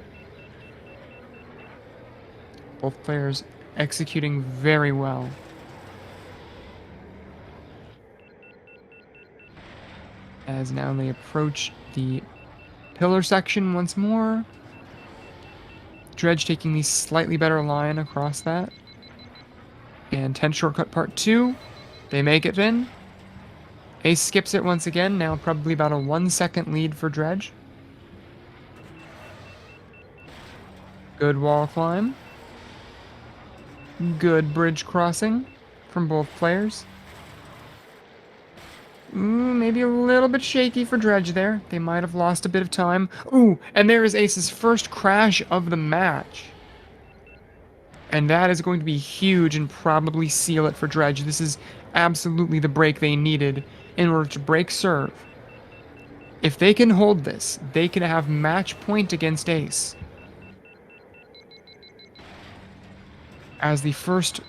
Both players executing very well. As now they approach the pillar section once more. Dredge taking the slightly better line across that. And 10 shortcut part 2. They make it in. acE skips it once again, now probably about a 1 second lead for Dredge. Good wall climb. Good bridge crossing from both players. Ooh, maybe a little bit shaky for Dredge there. They might have lost a bit of time. Ooh, and there is acE's first crash of the match. And that is going to be huge and probably seal it for Dredge. This is absolutely the break they needed in order to break serve. If they can hold this, they can have match point against acE. As the first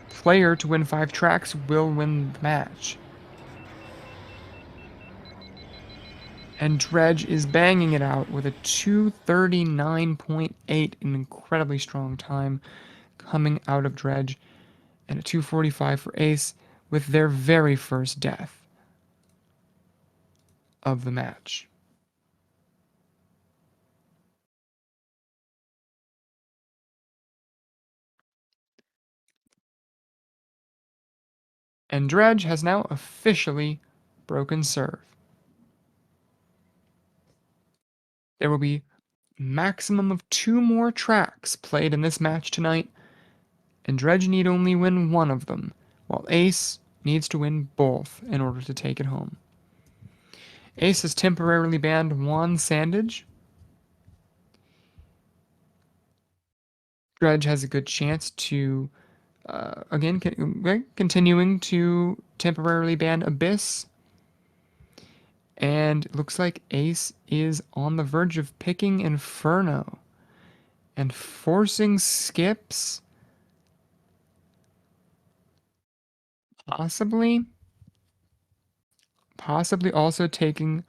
player to win 5 tracks will win the match. And Dredge is banging it out with a 2:39.8, an incredibly strong time coming out of Dredge, and a 2:45 for acE with their very first death of the match. And Dredge has now officially broken serve. There will be maximum of 2 more tracks played in this match tonight, and Dredge need only win one of them, while acE needs to win both in order to take it home. acE has temporarily banned Juan Sandage. Dredge has a good chance to, again, continuing to temporarily ban Abyss. And it looks like acE is on the verge of picking Inferno and forcing skips, possibly, possibly also taking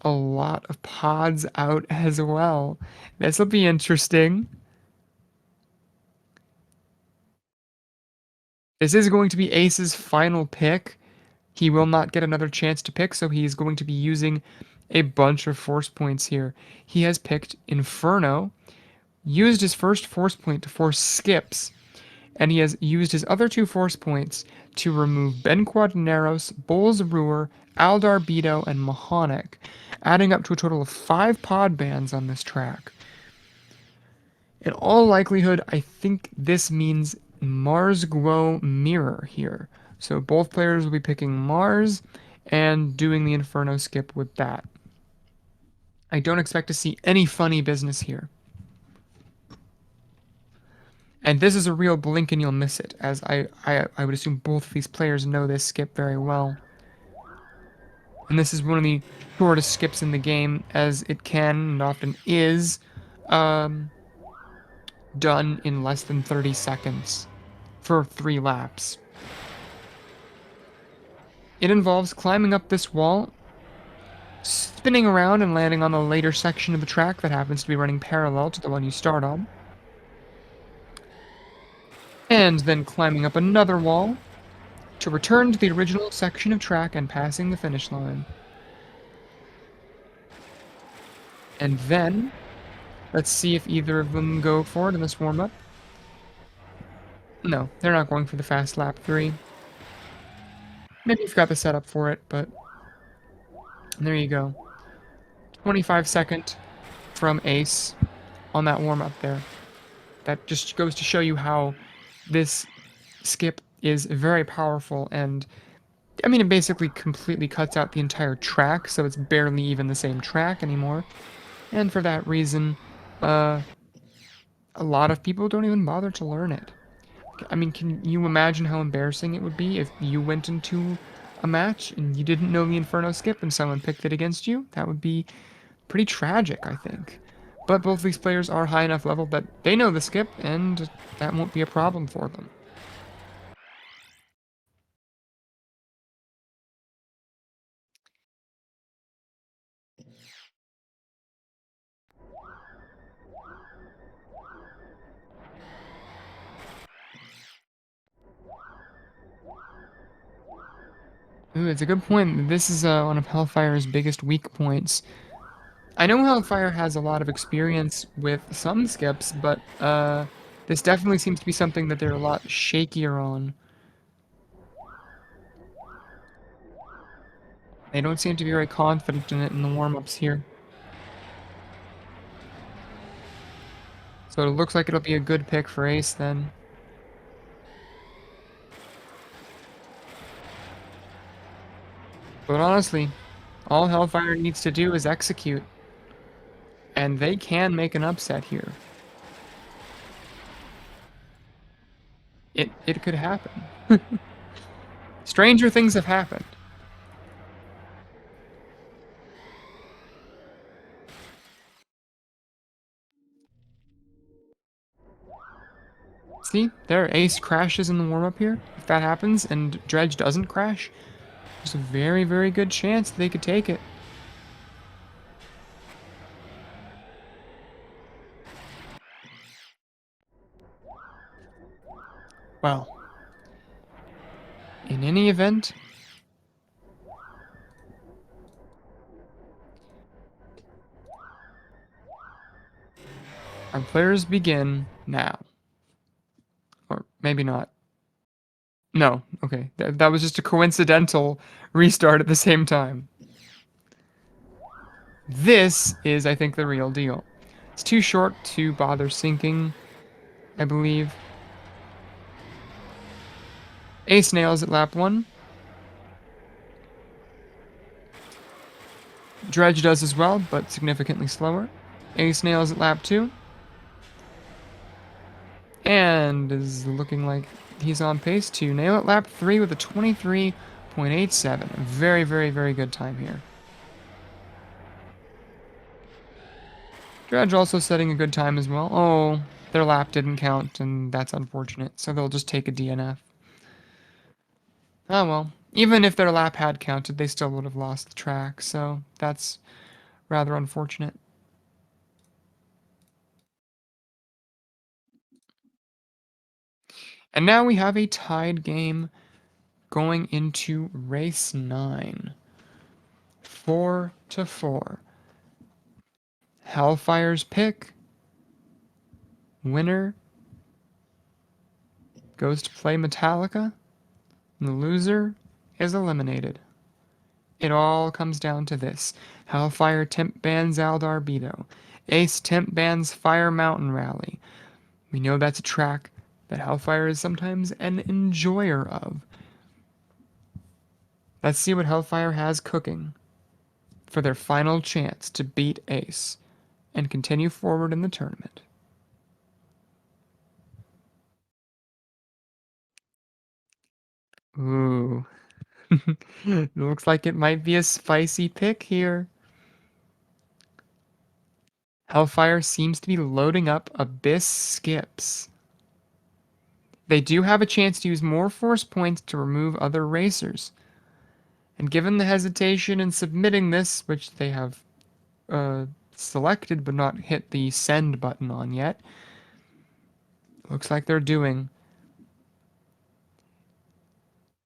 a lot of pods out as well. This will be interesting. This is going to be acE's final pick. He will not get another chance to pick, so he's going to be using a bunch of force points here. He has picked Inferno, used his first force point to force skips, and he has used his other two force points to remove Ben Quadraneros, Bulls Brewer, Aldar Beto, and Mahonic, adding up to a total of 5 pod bans on this track. In all likelihood, I think this means Mars Guo Mirror here. So both players will be picking Mars and doing the Inferno skip with that. I don't expect to see any funny business here. And this is a real blink and you'll miss it, as I would assume both of these players know this skip very well. And this is one of the shortest skips in the game, as it can and often is done in less than 30 seconds for 3 laps. It involves climbing up this wall, spinning around and landing on the later section of the track that happens to be running parallel to the one you start on, and then climbing up another wall to return to the original section of track and passing the finish line. And then, let's see if either of them go for it in this warm-up. No, they're not going for the fast lap 3. Maybe you've got the setup for it, but there you go. 25-second from acE on that warm-up there. That just goes to show you how this skip is very powerful, and I mean, it basically completely cuts out the entire track, so it's barely even the same track anymore. And for that reason, a lot of people don't even bother to learn it. I mean, can you imagine how embarrassing it would be if you went into a match and you didn't know the Inferno skip and someone picked it against you? That would be pretty tragic, I think. But both these players are high enough level that they know the skip, and that won't be a problem for them. Ooh, it's a good point. This is one of Hellfire's biggest weak points. I know Hellfire has a lot of experience with some skips, but this definitely seems to be something that they're a lot shakier on. They don't seem to be very confident in it in the warm-ups here. So it looks like it'll be a good pick for acE then. But honestly, all Hellfire needs to do is execute. And they can make an upset here. It could happen. Stranger things have happened. See, there, acE crashes in the warm-up here. If that happens and Dredge doesn't crash, there's a very, very good chance they could take it. Well, in any event, our players begin now. Or maybe not. No, okay. That was just a coincidental restart at the same time. This is, I think, the real deal. It's too short to bother sinking, I believe. acE nails at lap 1. Dredge does as well, but significantly slower. acE nails at lap 2. And is looking like he's on pace to nail at lap 3 with a 23.87. Very, very, very good time here. Dredge also setting a good time as well. Oh, their lap didn't count, and that's unfortunate. So they'll just take a DNF. Oh well. Even if their lap had counted, they still would have lost the track, so that's rather unfortunate. And now we have a tied game going into race 9. 4-4. Hellfire's pick. Winner goes to play Metallica. And the loser is eliminated. It all comes down to this. Hellfire temp bans Aldarbedo. acE temp bans Fire Mountain Rally. We know that's a track that Hellfire is sometimes an enjoyer of. Let's see what Hellfire has cooking for their final chance to beat acE and continue forward in the tournament. Ooh. Looks like it might be a spicy pick here. Hellfire seems to be loading up Abyss skips. They do have a chance to use more force points to remove other racers. And given the hesitation in submitting this, which they have selected but not hit the send button on yet, looks like they're doing.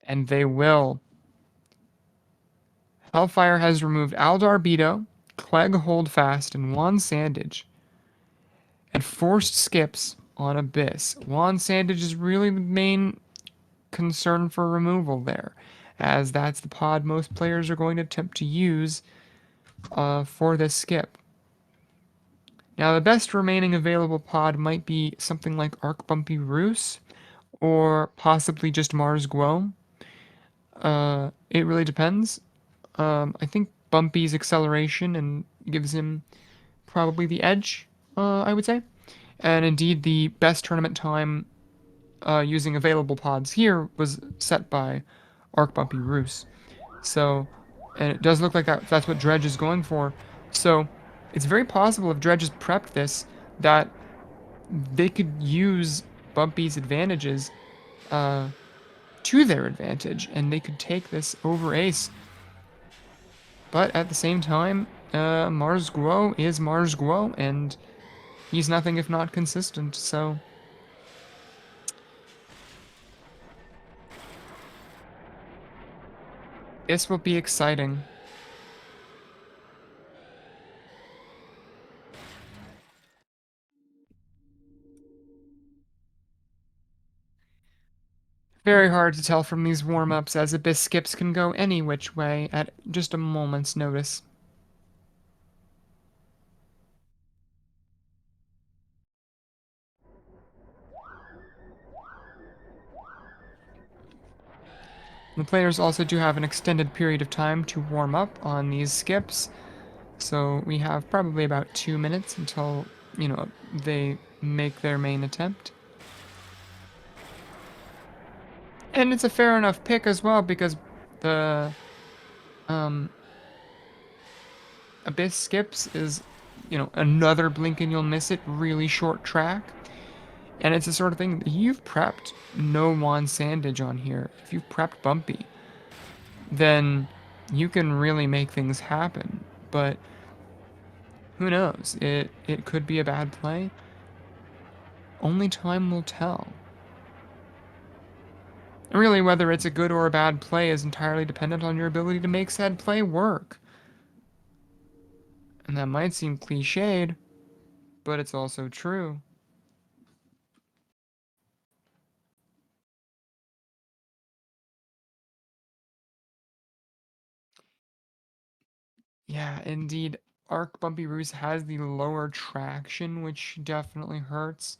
And they will. Hellfire has removed Aldarbedo, Clegg Holdfast, and Juan Sandage, and forced skips on Abyss. Juan Sandage is really the main concern for removal there, as that's the pod most players are going to attempt to use for this skip. Now, the best remaining available pod might be something like Arc Bumpy Roos, or possibly just Mars Guo. It really depends. I think Bumpy's acceleration and gives him probably the edge, I would say. And indeed, the best tournament time using available pods here was set by Arc Bumpy Roos. So, and it does look like that's what Dredge is going for. So, it's very possible if Dredge has prepped this that they could use Bumpy's advantages to their advantage, and they could take this over acE. But at the same time, Mars Guo is Mars Guo, and he's nothing if not consistent, so this will be exciting. Very hard to tell from these warm-ups, as Abyss skips can go any which way at just a moment's notice. The players also do have an extended period of time to warm up on these skips, so we have probably about 2 minutes until, they make their main attempt. And it's a fair enough pick as well, because the um, Abyss skips is, another blink and you'll miss it really short track. And it's the sort of thing that you've prepped no Juan Sandage on here. If you've prepped Bumpy, then you can really make things happen. But who knows? It could be a bad play. Only time will tell. Really, whether it's a good or a bad play is entirely dependent on your ability to make said play work. And that might seem cliched, but it's also true. Yeah, indeed. Arc Bumpy Roos has the lower traction, which definitely hurts.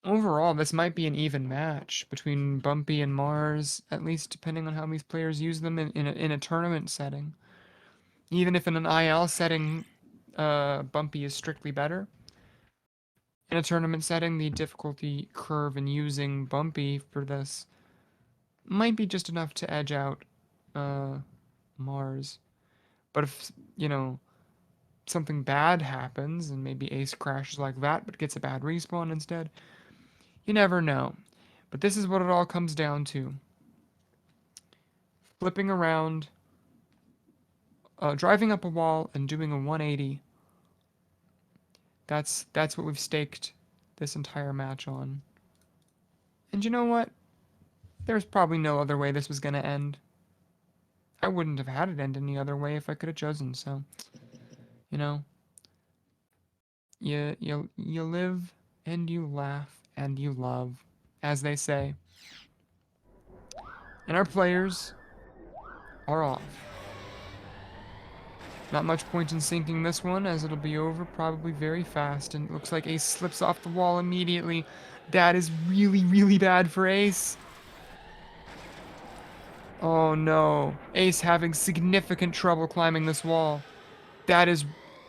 Overall, this might be an even match between Bumpy and Mars, at least depending on how these players use them in a tournament setting. Even if in an IL setting, Bumpy is strictly better. In a tournament setting, the difficulty curve in using Bumpy for this might be just enough to edge out Mars. But if, something bad happens and maybe Ace crashes like that but gets a bad respawn instead, you never know. But this is what it all comes down to. Flipping around, driving up a wall and doing a 180. That's what we've staked this entire match on. And you know what? There's probably no other way this was going to end. I wouldn't have had it end any other way if I could have chosen, so, you know, you live and you laugh and you love, as they say. And our players are off. Not much point in sinking this one, as it'll be over probably very fast, and it looks like Ace slips off the wall immediately. That is really, really bad for Ace. Oh no, Ace having significant trouble climbing this wall. That is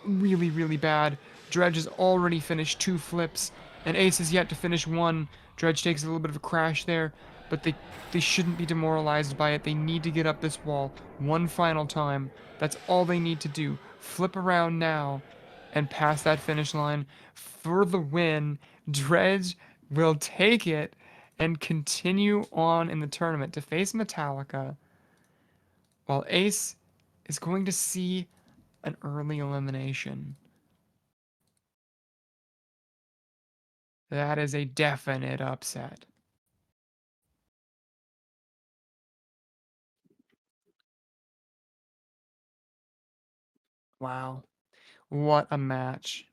really, really bad. Dredge has already finished 2 flips, and Ace has yet to finish 1. Dredge takes a little bit of a crash there, but they shouldn't be demoralized by it. They need to get up this wall one final time. That's all they need to do. Flip around now and pass that finish line for the win. Dredge will take it and continue on in the tournament to face Metallica, while Ace is going to see an early elimination. That is a definite upset. Wow. What a match.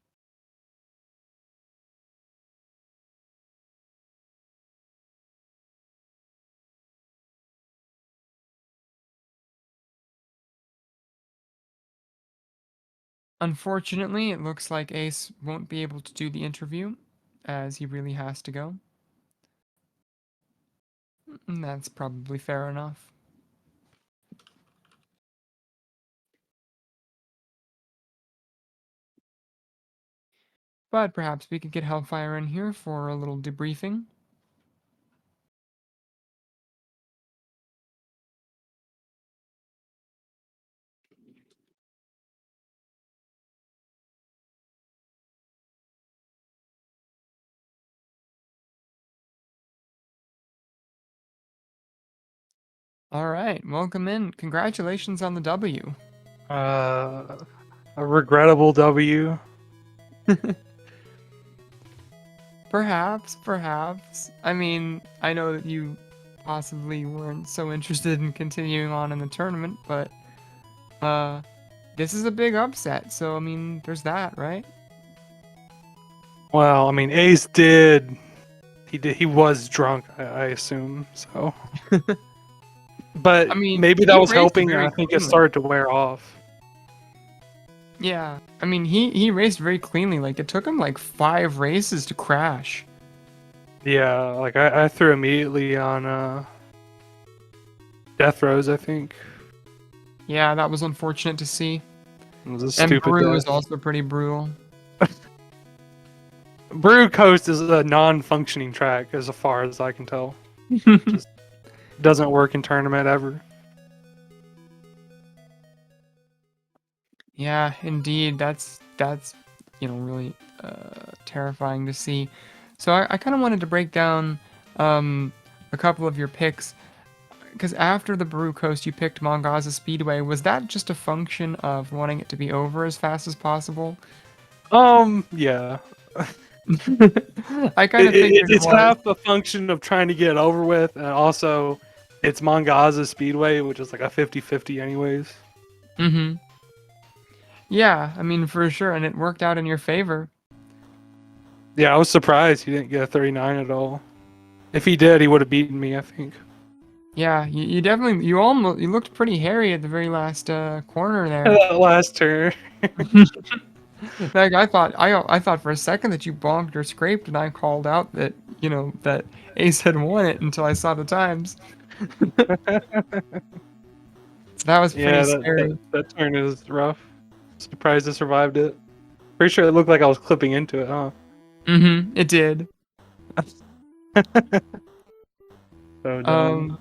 Unfortunately, it looks like Ace won't be able to do the interview, as he really has to go. And that's probably fair enough. But perhaps we could get Hellfire in here for a little debriefing. All right, welcome in. Congratulations on the W. A regrettable W. Perhaps. I mean, I know that you possibly weren't so interested in continuing on in the tournament, but this is a big upset, so I mean, there's that, right? Well, I mean, Ace did. He was drunk, I assume. So, but I mean, maybe that he was raced helping, and very I think it cleanly. started to wear off. Yeah, I mean, he raced very cleanly. Like, it took him like 5 races to crash. Yeah, like I threw immediately on Death Rows. I think Yeah, that was unfortunate to see. it was a And stupid Brew death. is also pretty brutal. Brew Coast is a non-functioning track, as far as I can tell. Just doesn't work in tournament ever. Yeah, indeed. That's really terrifying to see. So I kind of wanted to break down a couple of your picks, because after the Baru Coast, you picked Mongaza Speedway. Was that just a function of wanting it to be over as fast as possible? Yeah. I kind of figured it It's was. half a function of trying to get it over with, and also it's Mongaza Speedway, which is like a 50-50 anyways. Mm-hmm. Yeah, I mean, for sure, and it worked out in your favor. Yeah, I was surprised he didn't get a 39 at all. If he did, he would have beaten me, I think. Yeah, you definitely, you looked pretty hairy at the very last corner there. That last turn. Like, I thought for a second that you bonked or scraped, and I called out that, that Ace had won it until I saw the times. That was pretty Yeah, that, that, scary. that turn is rough. Surprised I survived it. Pretty sure it looked like I was clipping into it, huh? Mm-hmm, it did. So dumb.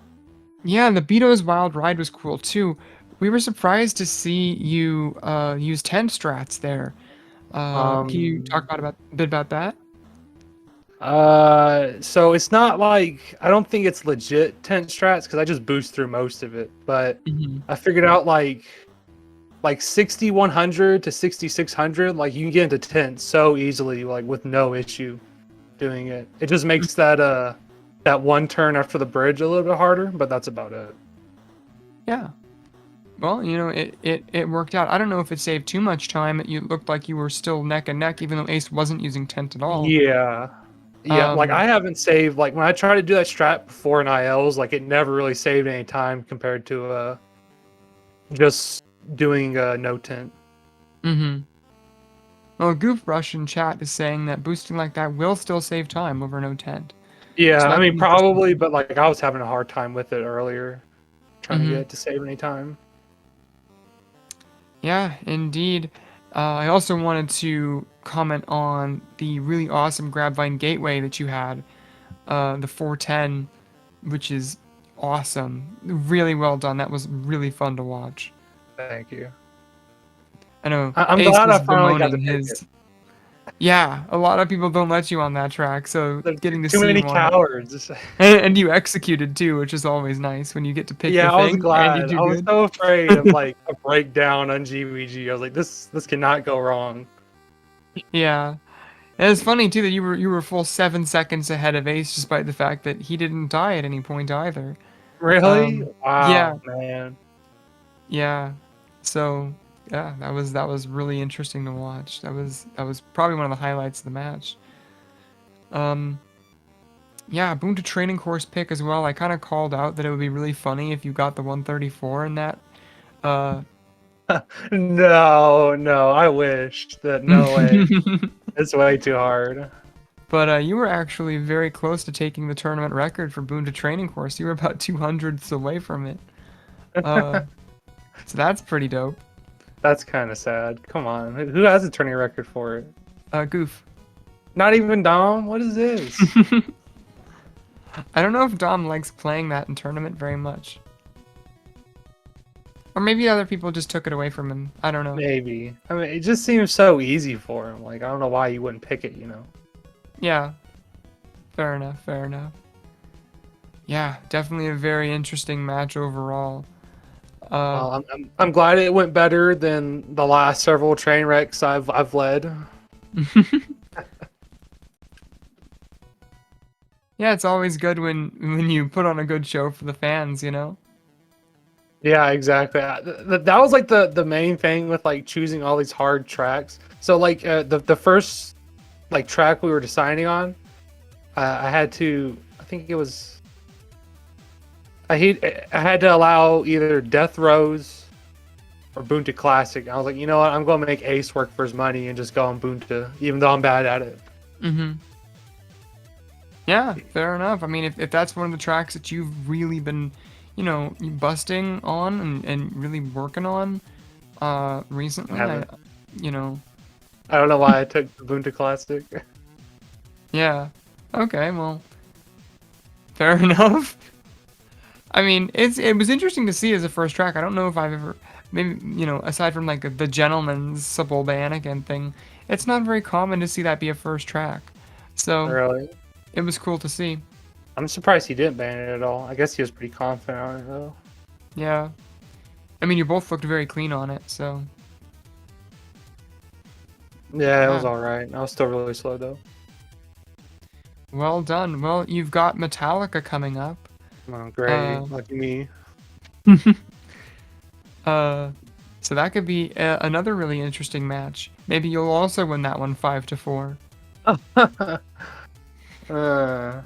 Yeah, and the Beato's Wild Ride was cool too. We were surprised to see you use tent strats there. Can you talk Um, about a bit about that? so it's not like I don't think it's legit tent strats because I just boost through most of it. But Hmm. I figured out like 6100 to 6600, like you can get into tents so easily, like with no issue doing it. It just makes that one turn after the bridge a little bit harder, but that's about it. Yeah. Well, it worked out. I don't know if it saved too much time. You looked like you were still neck and neck, even though Ace wasn't using tent at all. Yeah. Yeah, like Um, I haven't saved like when I tried to do that strat before in ILs, like it never really saved any time compared to just doing no tent. mm-hmm. Well, Goof Rush in chat is saying that boosting like that will still save time over no tent. So Yeah, I that's mean an interesting probably, thing. but like I was having a hard time with it earlier, trying to get Mm-hmm. it to save any time. Yeah, indeed. I also wanted to comment on the really awesome Grabvine gateway that you had, the 410, which is awesome. Really well done. That was really fun to watch. Thank you. I know I'm Ace glad I was finally got to bemoaning pick it. his. Yeah, a lot of people don't let you on that track, so There's getting to too see many you on it. cowards. And you executed too, which is always nice when you get to pick the Yeah, I was thing and you glad. do I was good. so afraid of like a breakdown on GVG. I was like, this cannot go wrong. Yeah. And it's funny too that you were full 7 seconds ahead of Ace, despite the fact that he didn't die at any point either. Really? Yeah, Wow, man. yeah. So yeah, that was really interesting to watch. That was probably one of the highlights of the match. Um, yeah, Boonta training course pick as well. I kind of called out that it would be really funny if you got the 134 in that. Uh, No, no, I wish that no way. It's way too hard. but you were actually very close to taking the tournament record for Boonta training course. You were about 200ths away from it. Uh, so that's pretty dope. That's kind of sad. Come on. Who has a turning record for it? Goof. Not even Dom? What is this? I don't know if Dom likes playing that in tournament very much. Or maybe other people just took it away from him. I don't know. Maybe. I mean, it just seems so easy for him. Like, I don't know why you wouldn't pick it. Yeah, fair enough, fair enough. Yeah, definitely a very interesting match overall. Uh, Well, I'm glad it went better than the last several train wrecks I've led. yeah, it's always good when you put on a good show for the fans, you know? Yeah, exactly. That was like the main thing with like choosing all these hard tracks. So like the first like track we were deciding on, I had to. I think it was. I had to allow either Death Rose or Boonta Classic. I was like, you know what? I'm going to make Ace work for his money and just go on Boonta, even though I'm bad at it. Mm-hmm. Yeah, fair enough. I mean, if that's one of the tracks that you've really been, busting on and really working on, I recently, haven't. you know, I don't know why I took the Boonta Classic. yeah. Okay, well, fair enough. I mean, it was interesting to see as a first track. I don't know if I've ever, maybe, aside from like the gentleman's subalternic thing, it's not very common to see that be a first track. So Really, it was cool to see. I'm surprised he didn't ban it at all. I guess he was pretty confident on it though. Yeah. I mean, you both looked very clean on it, so Yeah, it was yeah. all right. I was still really slow though. Well done. Well, you've got Metallica coming up. Oh, Uh, great, lucky me. uh, so that could be another really interesting match. Maybe you'll also win that one 5-4. uh,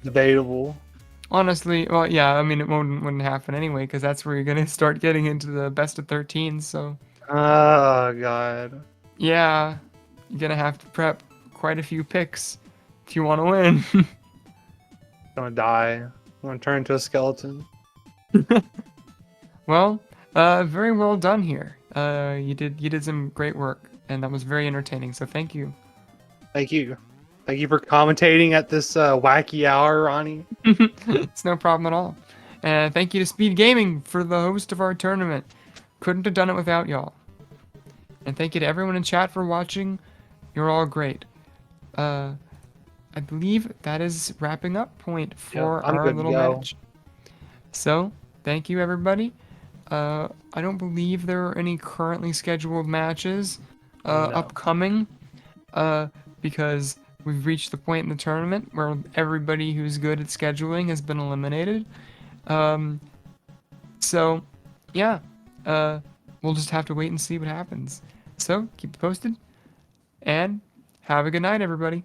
debatable. Honestly, well, yeah, I mean, it wouldn't happen anyway, because that's where you're gonna start getting into the best of 13. So, Oh god. yeah, you're gonna have to prep quite a few picks if you want to win. Gonna die. I'm gonna turn into a skeleton. Well, very well done here. You did some great work, and that was very entertaining. So thank you. Thank you. Thank you for commentating at this wacky hour, Ronnie. It's no problem at all. And thank you to SpeedGaming for the host of our tournament. Couldn't have done it without y'all. And thank you to everyone in chat for watching. You're all great. I believe that is wrapping up point Yep, for I'm our good to little go. match. So, thank you everybody. I don't believe there are any currently scheduled matches No. upcoming because we've reached the point in the tournament where everybody who's good at scheduling has been eliminated. So, yeah, we'll just have to wait and see what happens. So, keep it posted, and have a good night, everybody.